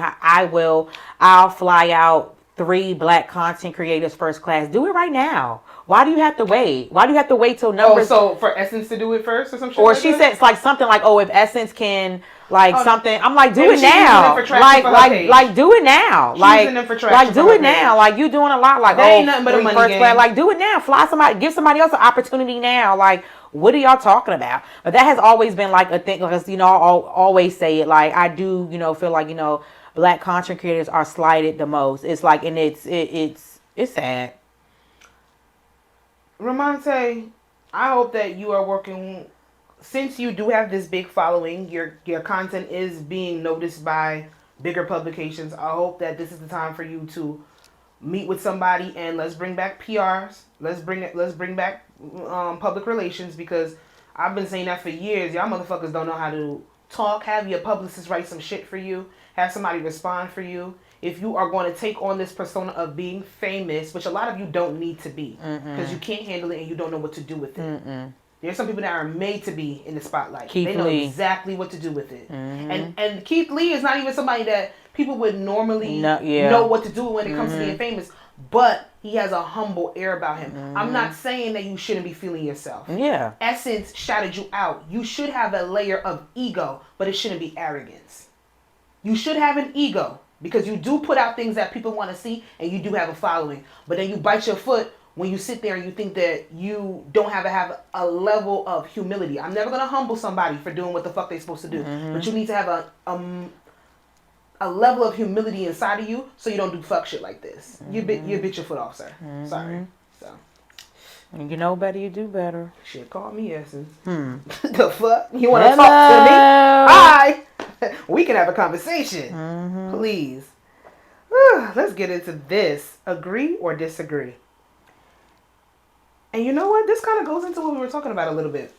A: I'll fly out 3 black content creators first class. Do it right now. Why do you have to wait? Why do you have to wait till numbers?
B: Oh, so for Essence to do it first or some shit?
A: Or
B: like
A: she
B: that?
A: said like something like, "Oh, if Essence can something," I'm like, "Do
B: maybe
A: it
B: she's using
A: now."
B: it for traffic for her page.
A: Like do it now.
B: She's using it for traffic
A: like
B: for
A: do
B: her
A: it now.
B: page.
A: Like you doing a lot. Like
B: That ain't nothing but a money game.
A: class. Like do it now. Fly somebody. Give somebody else an opportunity now. Like what are y'all talking about? But that has always been like a thing. Because I'll always say it. Like I do. Feel like black content creators are slighted the most. It's like, and it's sad.
B: Ramonte, I hope that you are working, since you do have this big following, your content is being noticed by bigger publications. I hope that this is the time for you to meet with somebody and let's bring back PRs. Let's bring back public relations, because I've been saying that for years. Y'all motherfuckers don't know how to talk. Have your publicist write some shit for you. Have somebody respond for you. If you are going to take on this persona of being famous, which a lot of you don't need to be, because you can't handle it and you don't know what to do with it. There's some people that are made to be in the spotlight. They know exactly what to do with it. And Keith Lee is not even somebody that people would normally know what to do when it comes to being famous. But he has a humble air about him. I'm not saying that you shouldn't be feeling yourself.
A: Yeah.
B: Essence shouted you out. You should have a layer of ego, but it shouldn't be arrogance. You should have an ego, because you do put out things that people want to see, and you do have a following. But then you bite your foot when you sit there and you think that you don't have a level of humility. I'm never going to humble somebody for doing what the fuck they're supposed to do. But you need to have a level of humility inside of you, so you don't do fuck shit like this. You bit your foot off, sir. Sorry. So.
A: You know better, you do better.
B: Shit, call me Essence. The fuck? You want to talk to me? Hi! We can have a conversation. Please. Let's get into this. Agree or disagree? And you know what? This kind of goes into what we were talking about a little bit.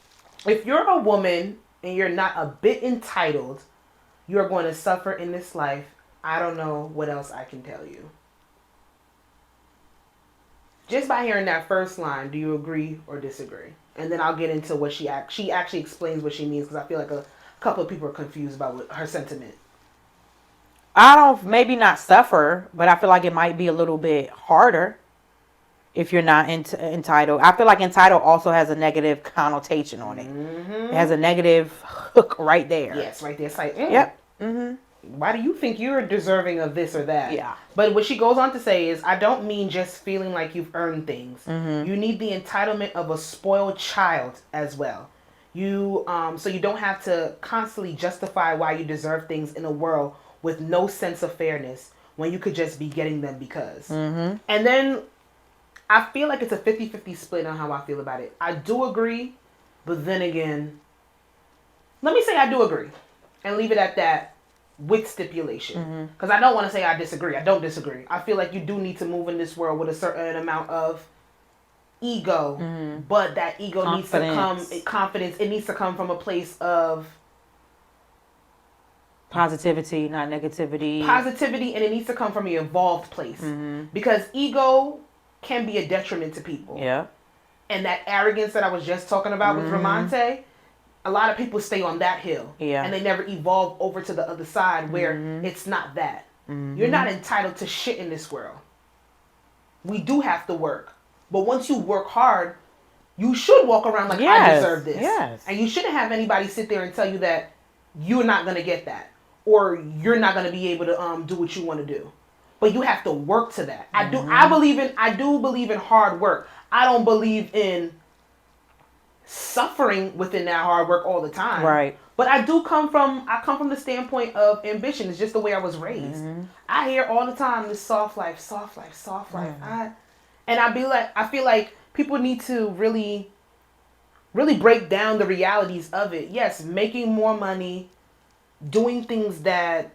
B: If you're a woman and you're not a bit entitled, you're going to suffer in this life. I don't know what else I can tell you. Just by hearing that first line, do you agree or disagree? And then I'll get into what she actually explains what she means, because I feel like a couple of people are confused about her sentiment.
A: Maybe not suffer, but I feel like it might be a little bit harder if you're not entitled. I feel like entitled also has a negative connotation on it. It has a negative hook right there.
B: Yes, right there. It's like,
A: yep.
B: Why do you think you're deserving of this or that?
A: Yeah.
B: But what she goes on to say is, I don't mean just feeling like you've earned things. You need the entitlement of a spoiled child as well. So you don't have to constantly justify why you deserve things in a world with no sense of fairness, when you could just be getting them because. And then I feel like it's a 50-50 split on how I feel about it. I do agree, but then again, let me say I do agree and leave it at that, with stipulation. Because I don't want to say I disagree. I don't disagree. I feel like you do need to move in this world with a certain amount of ego, but that ego needs to come, confidence. It needs to come from a place of
A: positivity, not negativity.
B: Positivity, and it needs to come from an evolved place. Because ego can be a detriment to people. Yeah. And that arrogance that I was just talking about with Ramonte, a lot of people stay on that hill. Yeah. And they never evolve over to the other side where it's not that. You're not entitled to shit in this world. We do have to work. But once you work hard, you should walk around like, I deserve this. Yes. And you shouldn't have anybody sit there and tell you that you're not going to get that, or you're not going to be able to do what you want to do. But you have to work to that. I do believe in hard work. I don't believe in suffering within that hard work all the time. Right. But I come from the standpoint of ambition. It's just the way I was raised. I hear all the time this soft life, soft life, soft life. I feel like people need to really, really break down the realities of it. Yes, making more money, doing things that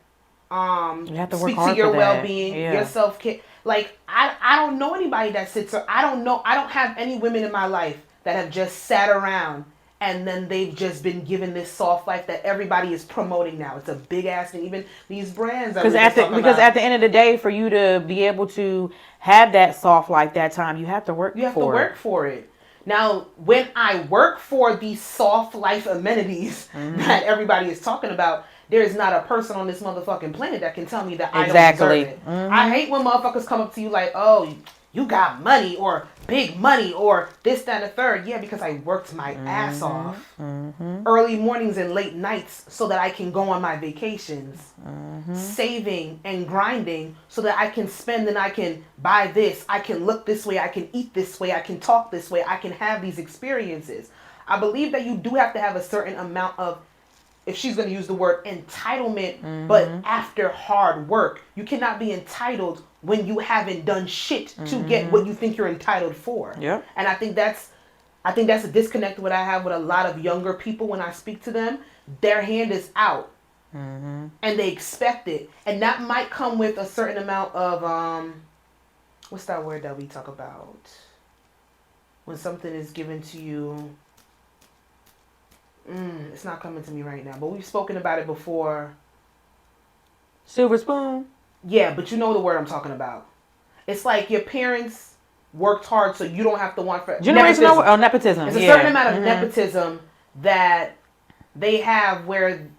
B: speak to your well-being, your self-care. Like, I don't know anybody that sits, or I don't have any women in my life that have just sat around and then they've just been given this soft life that everybody is promoting now. It's a big ass thing. Even these brands that because at the end of the day, for you to be able to have that soft life that time, you have to work for it. Now, when I work for these soft life amenities that everybody is talking about, there is not a person on this motherfucking planet that can tell me that
A: Exactly.
B: I don't deserve it. I hate when motherfuckers come up to you like, oh, you got money or big money or this, that, and the third. Yeah, because I worked my ass off. Early mornings and late nights so that I can go on my vacations. Saving and grinding so that I can spend and I can buy this. I can look this way. I can eat this way. I can talk this way. I can have these experiences. I believe that you do have to have a certain amount of, if she's going to use the word entitlement, but after hard work. You cannot be entitled when you haven't done shit to get what you think you're entitled for.
A: Yep.
B: And I think that's a disconnect what I have with a lot of younger people when I speak to them. Their hand is out. And they expect it. And that might come with a certain amount of, what's that word that we talk about? When something is given to you. It's not coming to me right now, but we've spoken about it before.
A: Silver spoon.
B: Yeah, but you know the word I'm talking about. It's like your parents worked hard so you don't have to want for
A: Generational nepotism.
B: There's a certain amount of nepotism that they have where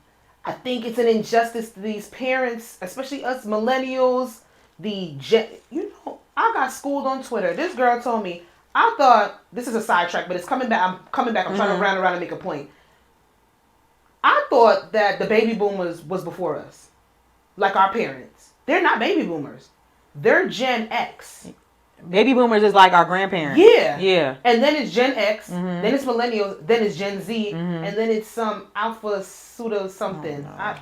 B: I think it's an injustice to these parents, especially us millennials. I got schooled on Twitter. This girl told me, I thought, this is a sidetrack, but it's coming back. I'm coming back. I'm trying to round around and make a point. I thought that the baby boomers was before us. Like our parents. They're not baby boomers. They're Gen X.
A: Baby boomers is like our grandparents.
B: Yeah.
A: Yeah.
B: And then it's Gen X. Then it's millennials. Then it's Gen Z. And then it's some alpha pseudo something. Oh,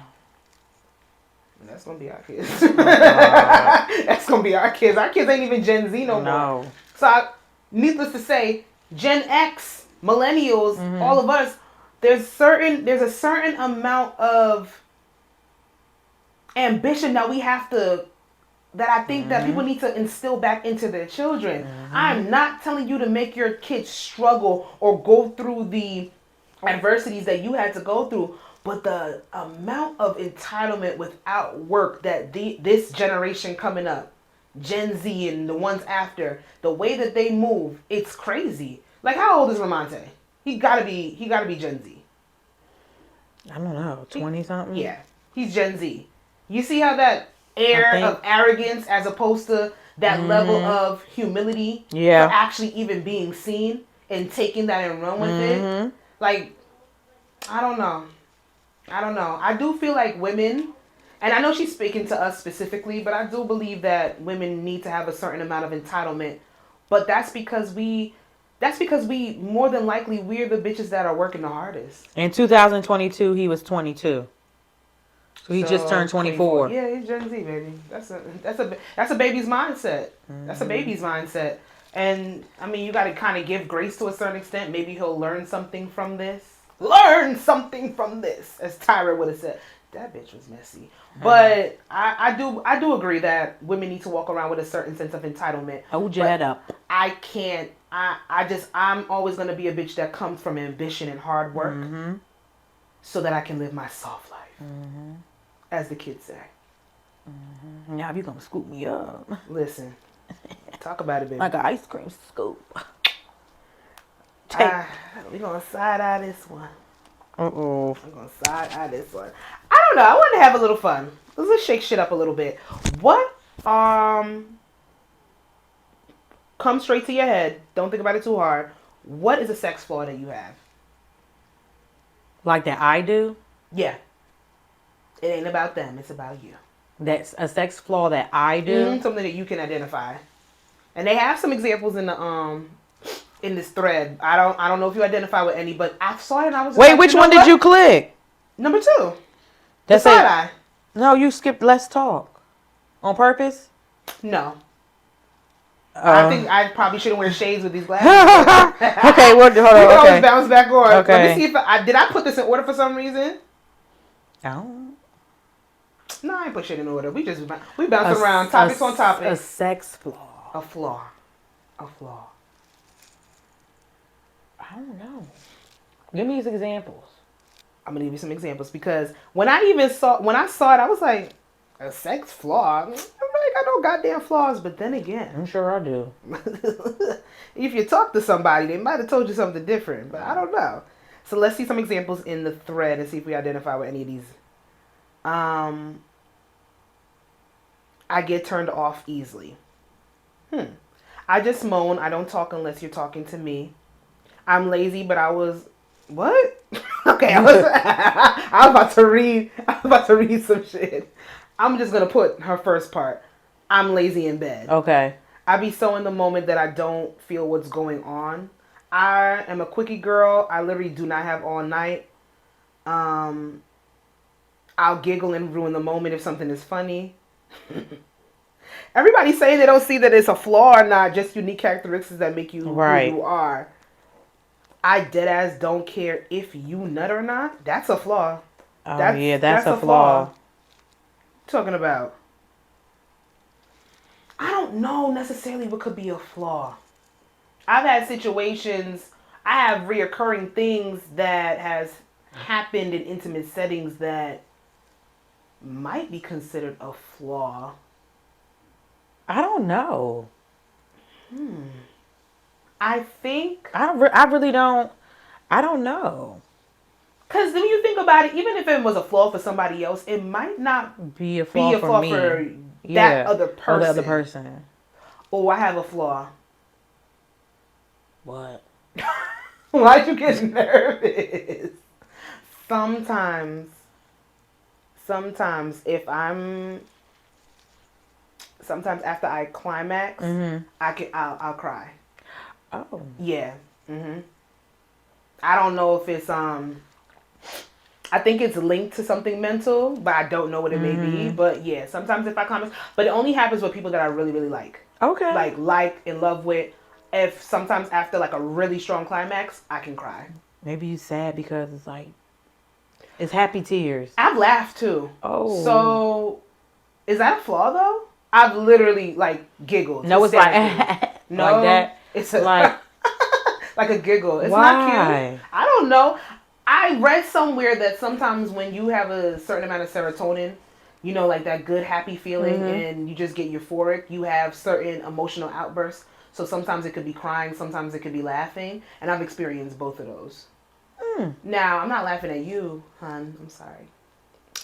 B: no. That's going to be our kids. Oh, that's going to be our kids. Our kids ain't even Gen Z no more. So, needless to say, Gen X, millennials, all of us, there's a certain amount of ambition that we have to, that I think that people need to instill back into their children. I'm not telling you to make your kids struggle or go through the adversities that you had to go through, but the amount of entitlement without work that this generation coming up, Gen Z and the ones after, the way that they move, it's crazy. Like, how old is Ramonte? He gotta be Gen Z.
A: I don't know, 20 something.
B: Yeah, he's Gen Z. You see how that air of arrogance, as opposed to that level of humility, for actually even being seen and taking that and run with it. Like, I don't know. I do feel like women, and I know she's speaking to us specifically, but I do believe that women need to have a certain amount of entitlement. But that's because we more than likely, we're the bitches that are working the hardest.
A: In 2022, he was 22. So he just turned 24.
B: Yeah, he's Gen Z, baby. That's a baby's mindset. That's a baby's mindset. And I mean, you got to kind of give grace to a certain extent. Maybe he'll learn something from this. Learn something from this, as Tyra would have said. That bitch was messy. But I do agree that women need to walk around with a certain sense of entitlement.
A: Hold your head up.
B: I can't. I'm always going to be a bitch that comes from ambition and hard work so that I can live my soft life, as the kids say.
A: Now you going to scoop me up.
B: Listen, talk about it, baby.
A: Like an ice cream scoop.
B: We're going to side-eye this one.
A: Uh-oh.
B: I'm going to side-eye this one. I don't know. I want to have a little fun. Let's shake shit up a little bit. What, come straight to your head. Don't think about it too hard. What is a sex flaw that you have?
A: Like that I do?
B: Yeah. It ain't about them. It's about you.
A: That's a sex flaw that I do?
B: Something that you can identify. And they have some examples in the in this thread. I don't know if you identify with any, but I saw it and I was
A: Wait, like, which one did you click?
B: Number 2.
A: That's the side-eye. No, you skipped Let's Talk. On purpose?
B: No. I think I probably shouldn't wear shades with these glasses.
A: Okay, hold on.
B: You can always bounce back on.
A: Okay.
B: Let me see if did I put this in order for some reason?
A: No.
B: No, I ain't put shit in order. We bounce around, topics on topics.
A: A sex flaw.
B: A flaw. A flaw.
A: I don't know. Give me some examples.
B: I'm gonna give you some examples because when I saw it, I was like, a sex flaw. I'm like, I know goddamn flaws, but then again,
A: I'm sure I do.
B: If you talk to somebody, they might have told you something different, but I don't know. So let's see some examples in the thread and see if we identify with any of these I get turned off easily. I just moan. I don't talk unless you're talking to me. I'm lazy, but I was what? Okay, I was about to read. I was about to read some shit. I'm just gonna put her first part. I'm lazy in bed.
A: Okay.
B: I be so in the moment that I don't feel what's going on. I am a quickie girl. I literally do not have all night. I'll giggle and ruin the moment if something is funny. Everybody's saying they don't see that it's a flaw or not, just unique characteristics that make you who you are. I deadass don't care if you nut or not. That's a flaw.
A: Oh, that's a flaw.
B: Talking about. I don't know necessarily what could be a flaw. I've had situations, I have reoccurring things that has happened in intimate settings that might be considered a flaw.
A: I don't know.
B: I think
A: I really don't. I don't know.
B: Because when you think about it, even if it was a flaw for somebody else, it might not
A: be a flaw for me.
B: That other person.
A: Or the other person.
B: Oh, I have a flaw.
A: What?
B: Why'd you get nervous? Sometimes if sometimes after I climax, I'll cry.
A: Oh.
B: Yeah. I don't know if it's I think it's linked to something mental, but I don't know what it may be. But yeah, sometimes if I climax, but it only happens with people that I really, really like.
A: Okay.
B: Like in love with. If sometimes after like a really strong climax, I can cry.
A: Maybe you sad because it's like it's happy tears.
B: I've laughed too.
A: Oh.
B: So is that a flaw though? I've literally like giggled.
A: No, it's like
B: no,
A: like that.
B: It's
A: like
B: like a giggle. It's
A: why?
B: not cute. I don't know. I read somewhere that sometimes when you have a certain amount of serotonin, you know, like that good happy feeling, and you just get euphoric, you have certain emotional outbursts. So sometimes it could be crying, sometimes it could be laughing, and I've experienced both of those. Now, I'm not laughing at you, hon. I'm sorry.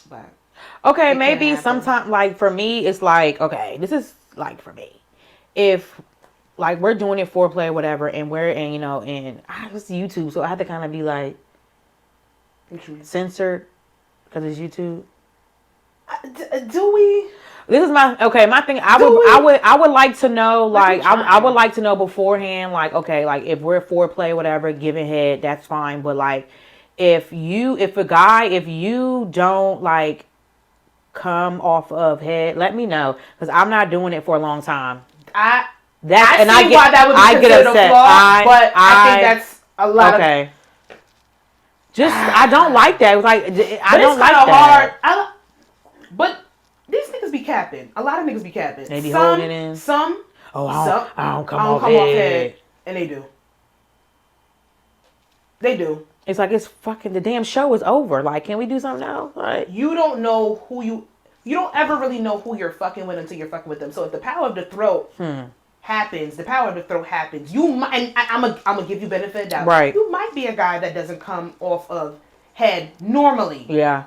B: But
A: okay, maybe sometimes, like, for me, it's like, okay, this is, like, for me. If, like, we're doing it foreplay or whatever, and we're, and, you know, and it's YouTube, so I have to kind of be, like, censored, because it's YouTube.
B: Do we?
A: This is my thing. I would like to know, like, I would like to know beforehand, like, okay, like, if we're foreplay, whatever, giving head, that's fine. But like, if you don't like come off of head, let me know, because I'm not doing it for a long time.
B: I get upset. But I think that's a lot. Okay.
A: I don't like that. It's like I don't like that.
B: Hard. But these niggas be capping. A lot of niggas be capping.
A: They be holding it in. I don't come off head.
B: And they do. They do.
A: It's like it's fucking the damn show is over. Like, can we do something else? Like,
B: you don't know who you don't ever really know who you're fucking with until you're fucking with them. So if the power of the throat happens, the power of the throat happens. You might, and I'm gonna give you benefit of doubt.
A: Right.
B: You might be a guy that doesn't come off of head normally.
A: Yeah.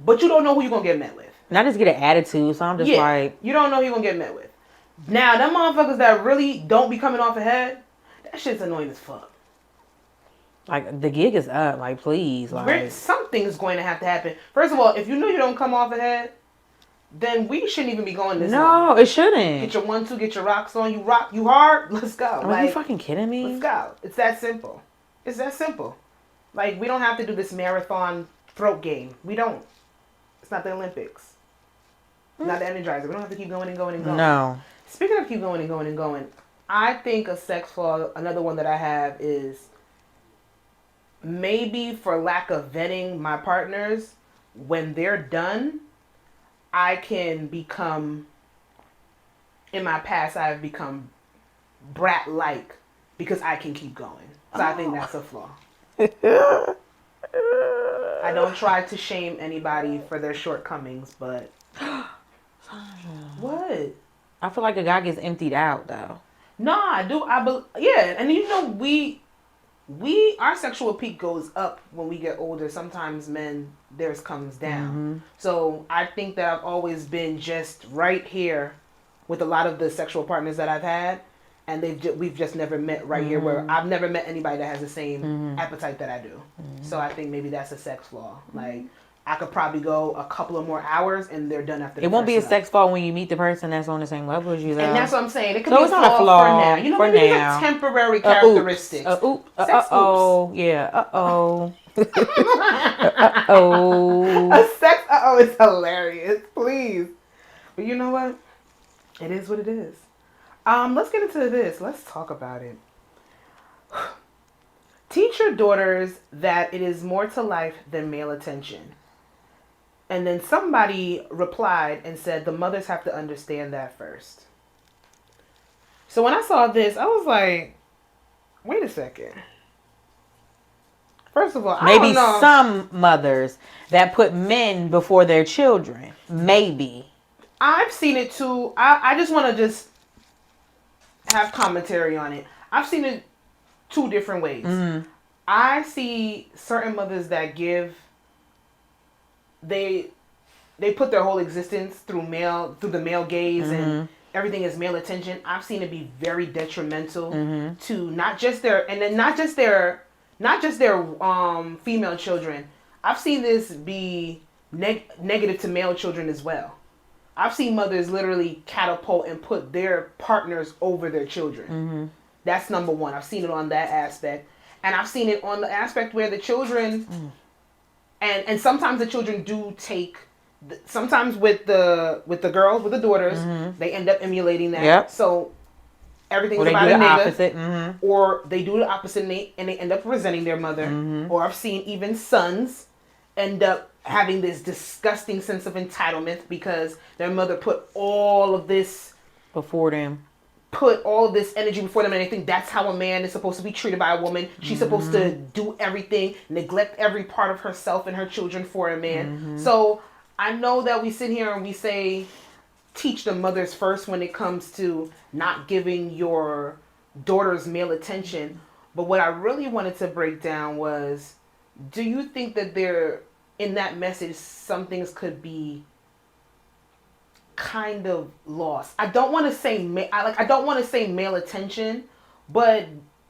B: But you don't know who you're gonna get met with.
A: And I just get an attitude, so I'm just like...
B: You don't know who you're going to get met with. Now, them motherfuckers that really don't be coming off a head, that shit's annoying as fuck.
A: Like, the gig is up. Like, please. Like,
B: something's going to have to happen. First of all, if you know you don't come off a head, then we shouldn't even be going this long.
A: No, it shouldn't.
B: Get your 1-2, get your rocks on. You rock, you hard, let's go.
A: Are you fucking kidding me?
B: Let's go. It's that simple. It's that simple. Like, we don't have to do this marathon throat game. We don't. It's not the Olympics. Not the Energizer. We don't have to keep going and going and going.
A: No.
B: Speaking of keep going and going and going, I think a sex flaw, another one that I have is maybe for lack of vetting my partners, when they're done, I can become, in my past, I've become brat-like because I can keep going. So I think that's a flaw. I don't try to shame anybody for their shortcomings, but... What?
A: I feel like a guy gets emptied out though.
B: No, I do. Yeah, and you know our sexual peak goes up when we get older. Sometimes theirs comes down. So I think that I've always been just right here with a lot of the sexual partners that I've had, and we've just never met right here, where I've never met anybody that has the same appetite that I do. So I think maybe that's a sex flaw. Like, I could probably go a couple of more hours and they're done after.
A: It won't be a sex flaw when you meet the person that's on the same level as you, though.
B: And that's what I'm saying. It could be a flaw for now. You know, maybe it's a temporary characteristic.
A: Yeah.
B: A sex is hilarious. Please. But you know what? It is what it is. Let's get into this. Let's talk about it. Teach your daughters that it is more to life than male attention. And then somebody replied and said the mothers have to understand that first. So when I saw this, I was like, wait a second. First of all,
A: maybe some mothers that put men before their children. Maybe.
B: I've seen it too. I just want to just have commentary on it. I've seen it two different ways. I see certain mothers that they put their whole existence through the male gaze and everything is male attention. I've seen it be very detrimental to not just their female children. I've seen this be negative to male children as well. I've seen mothers literally catapult and put their partners over their children. That's number one. I've seen it on that aspect. And I've seen it on the aspect where the children, and sometimes the children do take, sometimes with the girls, with the daughters, they end up emulating that.
A: Yep.
B: So everything is about a nigga.
A: Opposite.
B: Or they do the opposite and they end up resenting their mother. Or I've seen even sons end up having this disgusting sense of entitlement because their mother put all of this
A: before them.
B: Put all of this energy before them, and I think that's how a man is supposed to be treated by a woman. She's supposed to do everything, neglect every part of herself and her children for a man. So I know that we sit here and we say, teach the mothers first when it comes to not giving your daughters male attention. But what I really wanted to break down was, do you think that in that message, some things could be kind of lost? I don't want to say male attention, but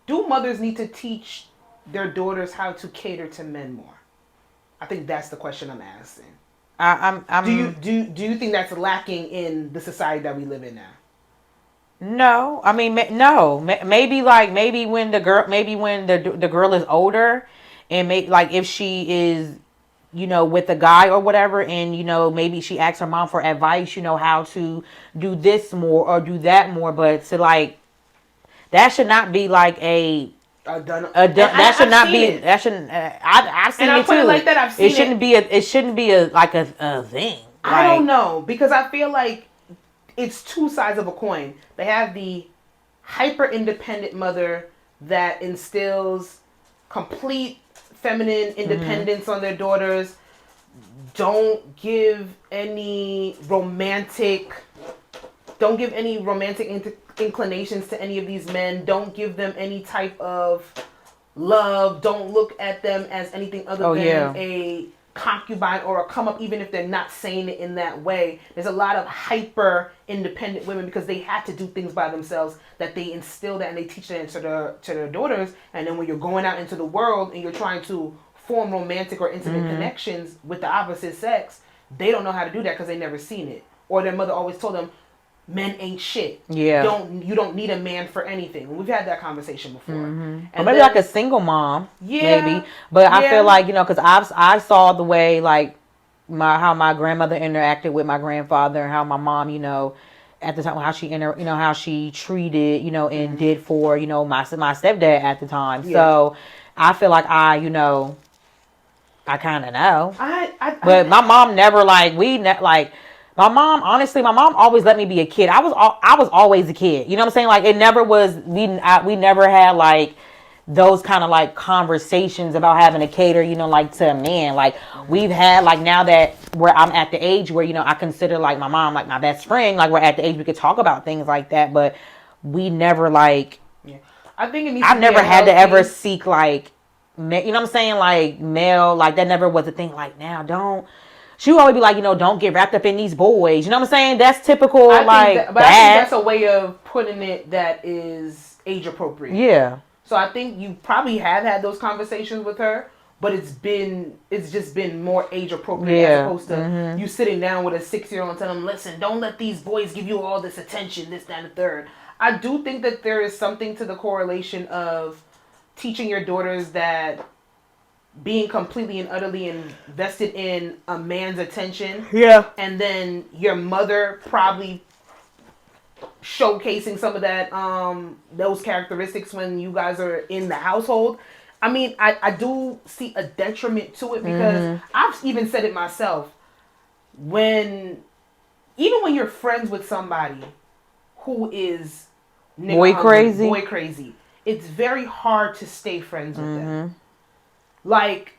B: do mothers need to teach their daughters how to cater to men more? I think that's the question I'm asking. Do you think that's lacking in the society that we live in now?
A: No, I mean no. Maybe when the girl is older, and if she is, with a guy or whatever, and, maybe she asks her mom for advice, how to do this more or do that more. But that should not be like I've seen it too. Like that. I've seen it. It shouldn't be a thing.
B: I don't know, because I feel like it's two sides of a coin. They have the hyper independent mother that instills complete feminine independence on their daughters. Don't give any romantic inclinations to any of these men. Don't give them any type of love. Don't look at them as anything other than a concubine or a come up, even if they're not saying it in that way. There's a lot of hyper independent women because they have to do things by themselves, that they instill that and they teach that to their daughters. And then when you're going out into the world and you're trying to form romantic or intimate connections with the opposite sex, they don't know how to do that because they never seen it, or their mother always told them men ain't shit.
A: Yeah.
B: You don't need a man for anything. We've had that conversation before.
A: And or maybe like a single mom. Yeah. Maybe. But I feel like, because I saw the way how my grandmother interacted with my grandfather, and how my mom, at the time, how she treated, and did for, my stepdad at the time. Yeah. So I feel like I kind of know. But my mom never my mom, honestly, my mom always let me be a kid. I was always a kid. You know what I'm saying? It never was, we never had those kind of conversations about having to cater, to a man. We've had now that where I'm at the age where, I consider my mom my best friend. We're at the age we could talk about things like that, but we never
B: I think it needs.
A: I've never had to ever seek like, you know what I'm saying, like male, like that never was a thing. Like now, don't. She would always be like, you know, don't get wrapped up in these boys. You know what I'm saying? That's typical. I think
B: that's a way of putting it that is age appropriate.
A: Yeah.
B: So I think you probably have had those conversations with her, but it's just been more age appropriate as opposed to you sitting down with a 6-year-old and telling them, listen, don't let these boys give you all this attention, this, that, and the third. I do think that there is something to the correlation of teaching your daughters that being completely and utterly invested in a man's attention.
A: Yeah.
B: And then your mother probably showcasing some of that those characteristics when you guys are in the household. I mean, I do see a detriment to it because I've even said it myself. Even when you're friends with somebody who is boy crazy, it's very hard to stay friends with them. Like,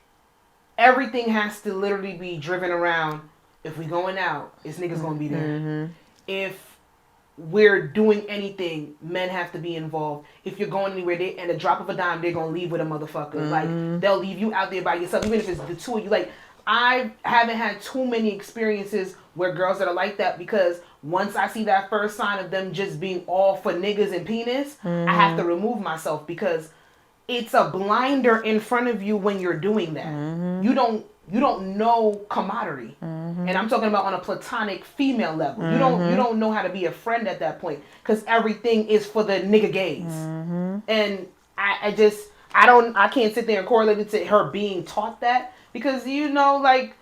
B: everything has to literally be driven around, if we going out, it's niggas gonna be there. If we're doing anything, men have to be involved. If you're going anywhere, and a drop of a dime, they're gonna leave with a motherfucker. Like, they'll leave you out there by yourself, even if it's the two of you. Like, I haven't had too many experiences where girls that are like that, because once I see that first sign of them just being all for niggas and penis, I have to remove myself, because it's a blinder in front of you when you're doing that. You don't know camaraderie. And I'm talking about on a platonic female level. You don't know how to be a friend at that point, because everything is for the nigga gaze. And I can't sit there and correlate it to her being taught that, because like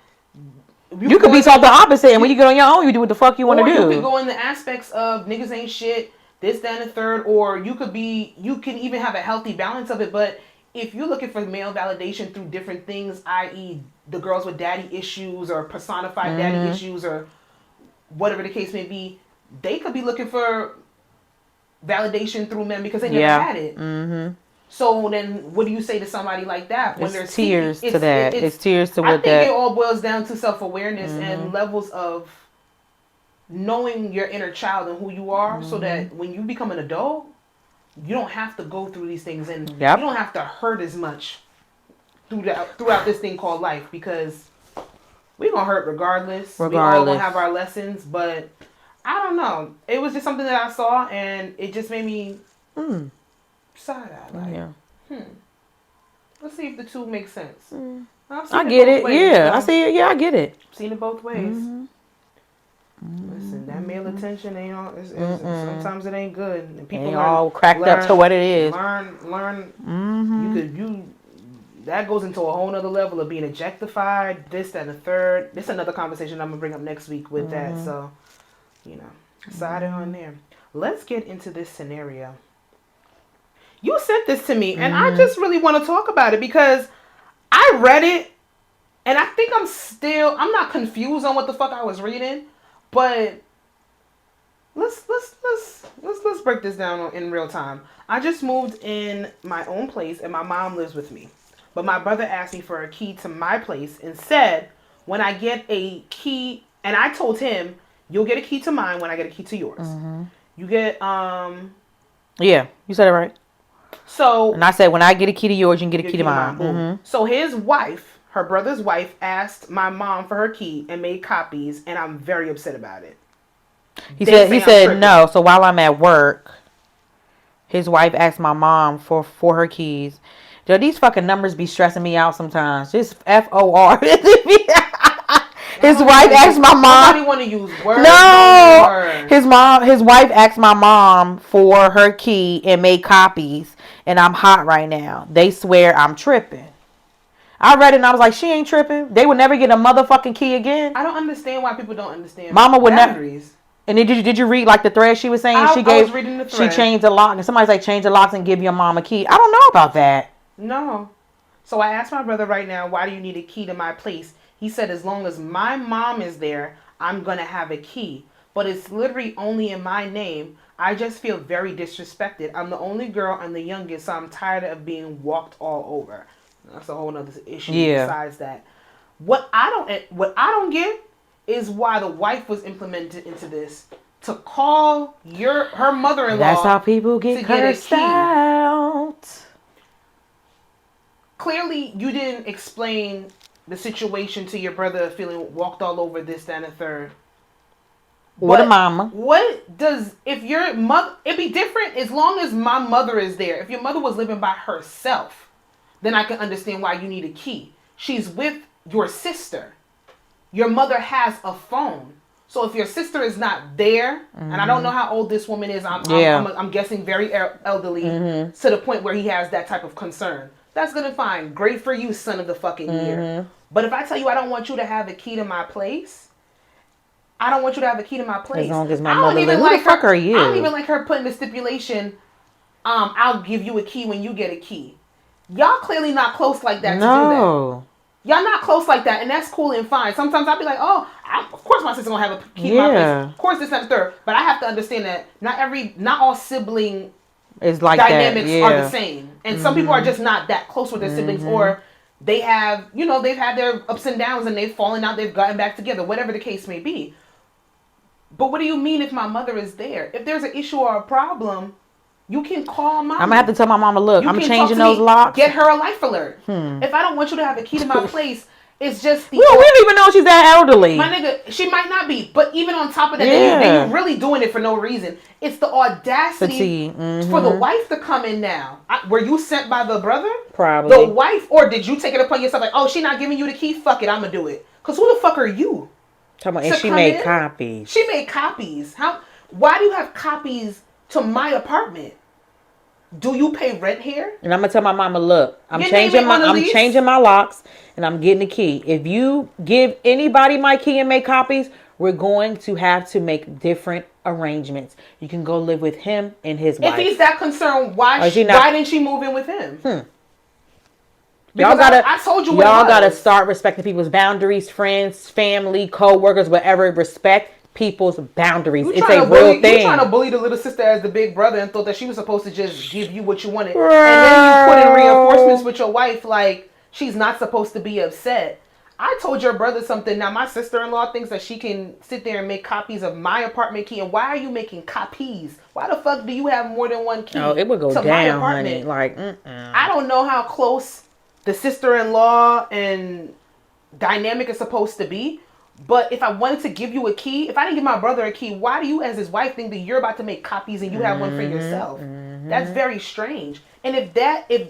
B: you could be taught the opposite, and when you get on your own, you do what the fuck you want to do. You could go in the aspects of niggas ain't shit, this, that, and the third, or you can even have a healthy balance of it. But if you're looking for male validation through different things, i.e. the girls with daddy issues or personified daddy issues or whatever the case may be, they could be looking for validation through men because they never had it. So then what do you say to somebody like that when there's tears to that? It's tears to what that. I think it all boils down to self-awareness and levels of knowing your inner child and who you are, so that when you become an adult, you don't have to go through these things, and you don't have to hurt as much throughout this thing called life, because we're going to hurt regardless. We all going to have our lessons, but I don't know. It was just something that I saw, and it just made me side-eye. Let's see if the two make sense. I get it. Yeah, I see it. Yeah, I get it. Seen it both ways. Listen, that male attention ain't all. Sometimes it ain't good, and people ain't all cracked up to what it is. Learn. That goes into a whole nother level of being objectified. This, that, and the third. This is another conversation I'm gonna bring up next week with that. So, side it on there. Let's get into this scenario. You sent this to me, and I just really want to talk about it because I read it, and I think I'm not confused on what the fuck I was reading. But let's break this down in real time. I just moved in my own place, and my mom lives with me. But my brother asked me for a key to my place and said, when I get a key, and I told him, you'll get a key to mine when I get a key to yours. You get
A: yeah, you said it right.
B: So,
A: and I said, when I get a key to yours, you can get a key to mine.
B: So his wife, her brother's wife, asked my mom for her key and made copies, and I'm very upset about it.
A: He said no. So while I'm at work, his wife asked my mom for her keys. These fucking numbers be stressing me out sometimes. Just FOR. His wife asked my mom. Nobody want to use words. No. His wife asked my mom for her key and made copies, and I'm hot right now. They swear I'm tripping. I read it and I was like, she ain't tripping. They would never get a motherfucking key again.
B: I don't understand why people don't understand.
A: Mama would never. And did you read like the thread she was saying? I was reading the thread. She changed the lock, and somebody's like, change the locks and give your mom a key. I don't know about that.
B: No. So I asked my brother right now, why do you need a key to my place? He said, as long as my mom is there, I'm going to have a key. But it's literally only in my name. I just feel very disrespected. I'm the only girl and the youngest, so I'm tired of being walked all over. That's a whole other issue besides that. What I don't get is why the wife was implemented into this to call her mother-in-law.
A: That's how people get cursed out.
B: clearly you didn't explain the situation to your brother feeling walked all over this, that, and the third.
A: What a mama.
B: What does, if your mother, it'd be different as long as my mother is there. If your mother was living by herself, then I can understand why you need a key. She's with your sister. Your mother has a phone. So if your sister is not there, and I don't know how old this woman is, I'm guessing very elderly to the point where he has that type of concern. That's gonna fine. Great for you, son of the fucking year. But if I tell you I don't want you to have a key to my place, I don't want you to have a key to my place.
A: As long as my mother lives. Who the fuck are you?
B: I don't even like her putting the stipulation, I'll give you a key when you get a key. Y'all clearly not close like that to do that. Y'all not close like that, and that's cool and fine. Sometimes I'll be like, of course my sister gonna have a key to my place. Of course this and the third. But I have to understand that not all sibling
A: is like
B: dynamics are the same. And some people are just not that close with their siblings, or they have, they've had their ups and downs and they've fallen out, they've gotten back together, whatever the case may be. But what do you mean if my mother is there? If there's an issue or a problem, you can call mama. I'm
A: going to have to tell my mama, look, I'm changing those locks.
B: Get her a life alert. If I don't want you to have a key to my place, it's just
A: we don't even know she's that elderly.
B: My nigga, she might not be. But even on top of that, then you're really doing it for no reason. It's the audacity for the wife to come in now. Were you sent by the brother?
A: Probably.
B: The wife? Or did you take it upon yourself like, oh, she not giving you the key? Fuck it, I'm going to do it. Because who the fuck are you?
A: And she made copies.
B: She made copies. Why do you have copies to my apartment? Do you pay rent here?
A: And I'm gonna tell my mama, look, I'm changing my locks and I'm getting a key. If you give anybody my key and make copies, we're going to have to make different arrangements. You can go live with him and his wife.
B: If he's that concerned, why didn't she move in with him? I told you y'all
A: gotta start respecting people's boundaries, friends, family, co-workers, whatever. Respect people's boundaries. It's a real thing.
B: You're trying to bully the little sister as the big brother and thought that she was supposed to just give you what you wanted. And then you put in reinforcements with your wife like she's not supposed to be upset. I told your brother something. Now my sister-in-law thinks that she can sit there and make copies of my apartment key. And why are you making copies? Why the fuck do you have more than one key?
A: Oh, it would go
B: to
A: down,
B: my apartment?
A: honey. Like,
B: I don't know how close the sister-in-law and dynamic is supposed to be, but if I wanted to give you a key, if I didn't give my brother a key, why do you as his wife think that you're about to make copies and you have one for yourself? That's very strange. And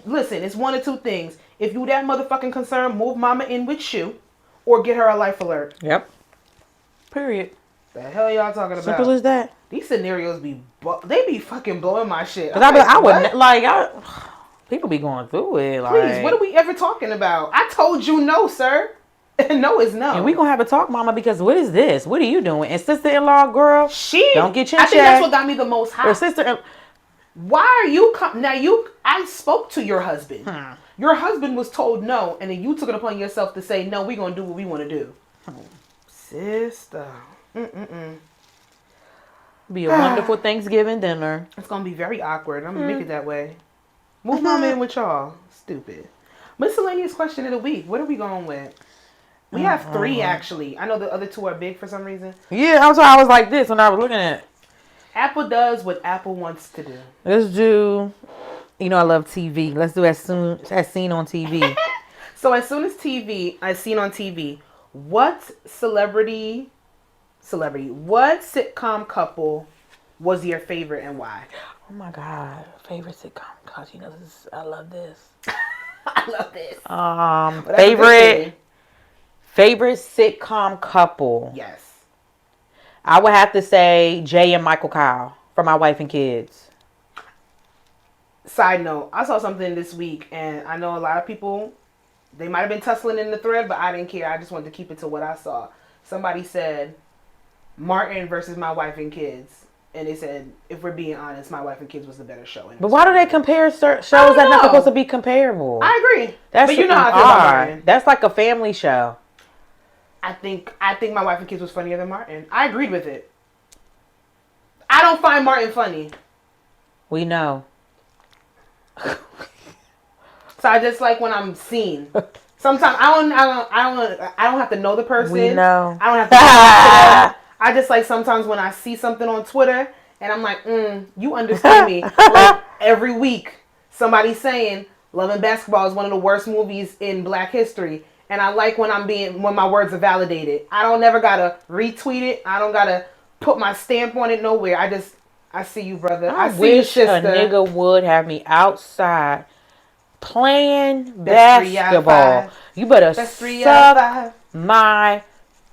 B: listen, it's one of two things. If you that motherfucking concerned, move mama in with you or get her a life alert.
A: Yep. Period.
B: The hell y'all talking about?
A: Simple as that.
B: These scenarios be fucking blowing my shit.
A: People be going through it.
B: Please, what are we ever talking about? I told you no, sir. No is no.
A: And we gonna have a talk, mama, because what is this? What are you doing? And sister-in-law, girl, don't get your
B: I think that's what got me the most hot.
A: Or sister.
B: Why are you I spoke to your husband. Your husband was told no, and then you took it upon yourself to say no. We gonna do what we want to do, sister.
A: Be a wonderful Thanksgiving dinner.
B: It's gonna be very awkward. I'm gonna make it that way. Move mama in with y'all. Stupid. Miscellaneous question of the week. What are we going with? We have 3 actually. I know the other 2 are big for some reason.
A: Yeah, I was like this when I was looking at it.
B: Apple does what Apple wants to do.
A: Let's do, I love TV. Let's do as seen on TV.
B: So as soon as seen on TV, what what sitcom couple was your favorite and why?
A: Oh my God, favorite sitcom. Cause I love this.
B: I love this.
A: Favorite sitcom couple.
B: Yes.
A: I would have to say Jay and Michael Kyle for My Wife and Kids.
B: Side note, I saw something this week and I know a lot of people, they might have been tussling in the thread, but I didn't care. I just wanted to keep it to what I saw. Somebody said Martin versus My Wife and Kids. And they said, if we're being honest, My Wife and Kids was the better show.
A: But why do they compare shows that are not supposed to be comparable?
B: I agree.
A: But
B: you know how I feel about Martin.
A: That's like a family show.
B: I think My Wife and Kids was funnier than Martin. I agreed with it. I don't find Martin funny.
A: We know.
B: So I just like when I'm seen. Sometimes I don't have to know the person.
A: We know.
B: I don't have to. I just like sometimes when I see something on Twitter and I'm like, you understand me. Like every week somebody's saying Love and Basketball is one of the worst movies in Black history. And I like when my words are validated. I don't never gotta retweet it. I don't gotta put my stamp on it nowhere. I see you, brother. I see you,
A: wish
B: sister.
A: a nigga would have me outside playing basketball. You better suck my.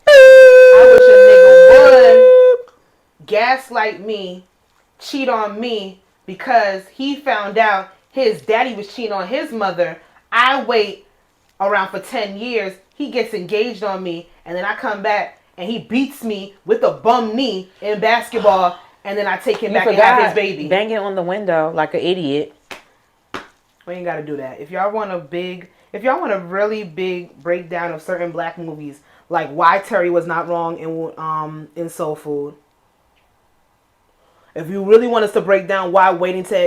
B: I wish a nigga would gaslight me, cheat on me because he found out his daddy was cheating on his mother. I wait around for 10 years. He gets engaged on me, and then I come back and he beats me with a bum knee in basketball, and then I take him back and have his baby.
A: Banging on the window like an idiot.
B: We ain't gotta do that. If y'all want a really big breakdown of certain Black movies, like why Terry was not wrong in Soul Food. If you really want us to break down why Waiting to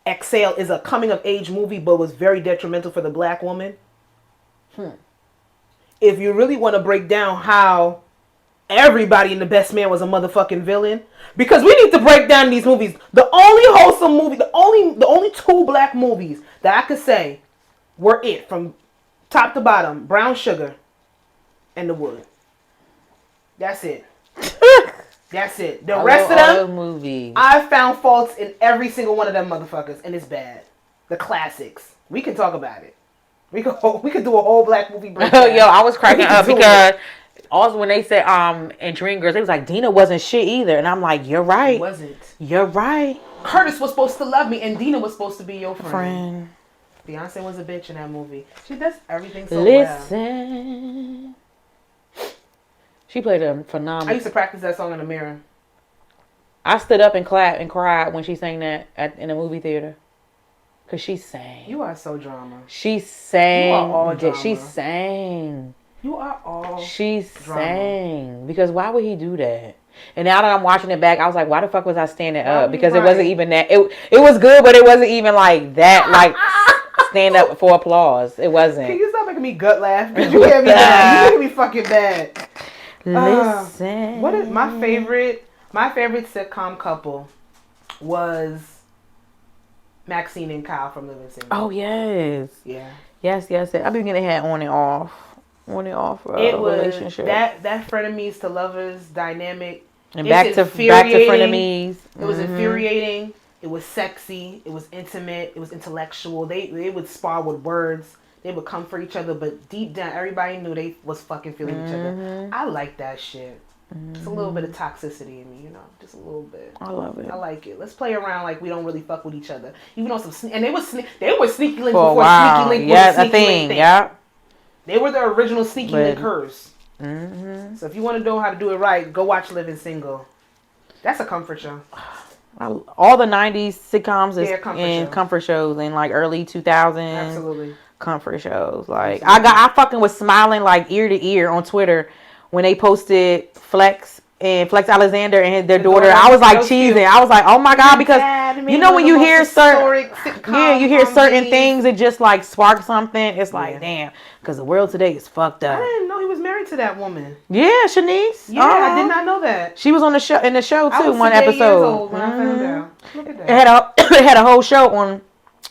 B: Exhale is a coming of age movie but was very detrimental for the Black woman. If you really want to break down how everybody in The Best Man was a motherfucking villain, because we need to break down these movies. The only wholesome movie, the only two Black movies that I could say were it from top to bottom: Brown Sugar and The Wood. That's it. That's it. The rest of them movies, I found faults in every single one of them motherfuckers, and it's bad. The classics. We can talk about it. We could do a whole Black movie breakdown.
A: Yo, I was cracking up because also when they said in Dreamgirls, they was like Dina wasn't shit either, and I'm like, you're right.
B: She wasn't.
A: You're right.
B: Curtis was supposed to love me, and Dina was supposed to be your friend. Beyonce was a bitch in that movie. She does everything so well.
A: She played a phenomenal.
B: I used to practice that song in the mirror.
A: I stood up and clapped and cried when she sang that in a movie theater. Because she sang.
B: You are so drama.
A: She sang.
B: You are all drama.
A: She sang.
B: You are all
A: She drama. Sang. Because why would he do that? And now that I'm watching it back, I was like, why the fuck was I standing up? Because it wasn't even that. It was good, but it wasn't even like that. Like, stand up for applause. It wasn't.
B: Can you stop making me gut laugh? Because you can't be bad. You making me fucking bad.
A: Listen.
B: What is my favorite sitcom couple was Maxine and Kyle from Living Single.
A: Oh, yes.
B: Yeah.
A: Yes. I've been getting had on and off relationship.
B: That frenemies to lovers dynamic.
A: And back to frenemies.
B: It was infuriating. It was sexy. It was intimate. It was intellectual. They would spar with words. They would come for each other, but deep down, everybody knew they was fucking feeling each other. I like that shit. Just a little bit of toxicity in me, you know, just a little bit.
A: I love it.
B: I like it. Let's play around like we don't really fuck with each other, even though they were sneaky link
A: for
B: before sneaky link was a sneaky link thing.
A: Yeah.
B: They were the original sneaky linkers. So if you want to know how to do it right, go watch Living Single. That's a comfort show.
A: All the 90s sitcoms and comfort shows in like early 2000s.
B: Absolutely.
A: Comfort shows. Like I fucking was smiling like ear to ear on Twitter when they posted Flex Alexander and their daughter. I was like cheesing. I was like, oh my God, because you know when you hear certain things, it just like sparks something. It's like, damn, because the world today is fucked up.
B: I didn't know he was married to that woman.
A: Yeah, Shanice.
B: Yeah, I did not know that.
A: She was on the show too. One episode.
B: Years old when I found out. Look at
A: that. It had a whole show on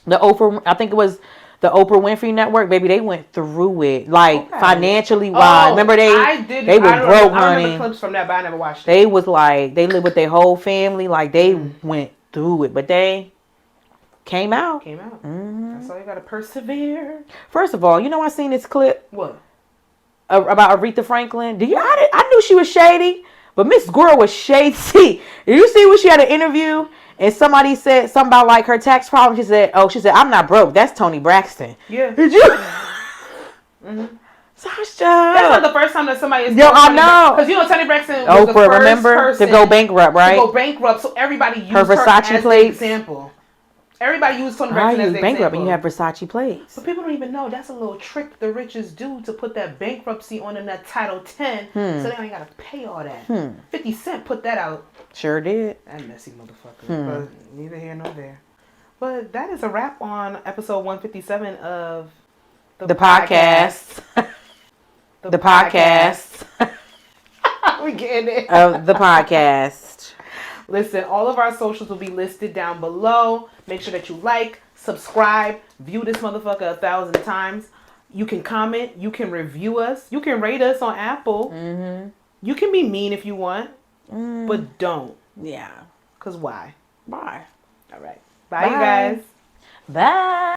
A: the Oprah. I think it was the Oprah Winfrey Network. Baby, they went through it like financially wise. Remember they were broke, honey.
B: I remember clips from that, but I never watched it.
A: They was like they lived with their whole family. Like they went through it, but they came out.
B: So you gotta persevere.
A: First of all, you know I seen this clip.
B: What?
A: About Aretha Franklin. I knew she was shady, but Miss Girl was shady. Did you see when she had an interview and somebody said something about like her tax problem? She said, I'm not broke. That's Toni Braxton.
B: Yeah.
A: Did you? Sasha.
B: That's not the first time that somebody is.
A: Yo, I know.
B: Because you know Toni Braxton was the first person
A: to go bankrupt, right?
B: To go bankrupt, so everybody used
A: her Versace
B: as
A: plates.
B: the example. Everybody used Toni Braxton as the
A: bankrupt
B: example.
A: And you have Versace plates.
B: But people don't even know that's a little trick the riches do to put that bankruptcy on in that Title 10 so they ain't got to pay all that. 50 Cent put that out.
A: Sure did.
B: That messy motherfucker. But neither here nor there. But that is a wrap on episode 157 of
A: the podcast. The podcast.
B: We getting it.
A: Of the podcast.
B: Listen, all of our socials will be listed down below. Make sure that you like, subscribe, view this motherfucker 1,000 times. You can comment, you can review us, you can rate us on Apple.
A: Mm-hmm.
B: You can be mean if you want, but don't.
A: Yeah.
B: Cause why?
A: Bye.
B: All right. Bye, you guys.
A: Bye.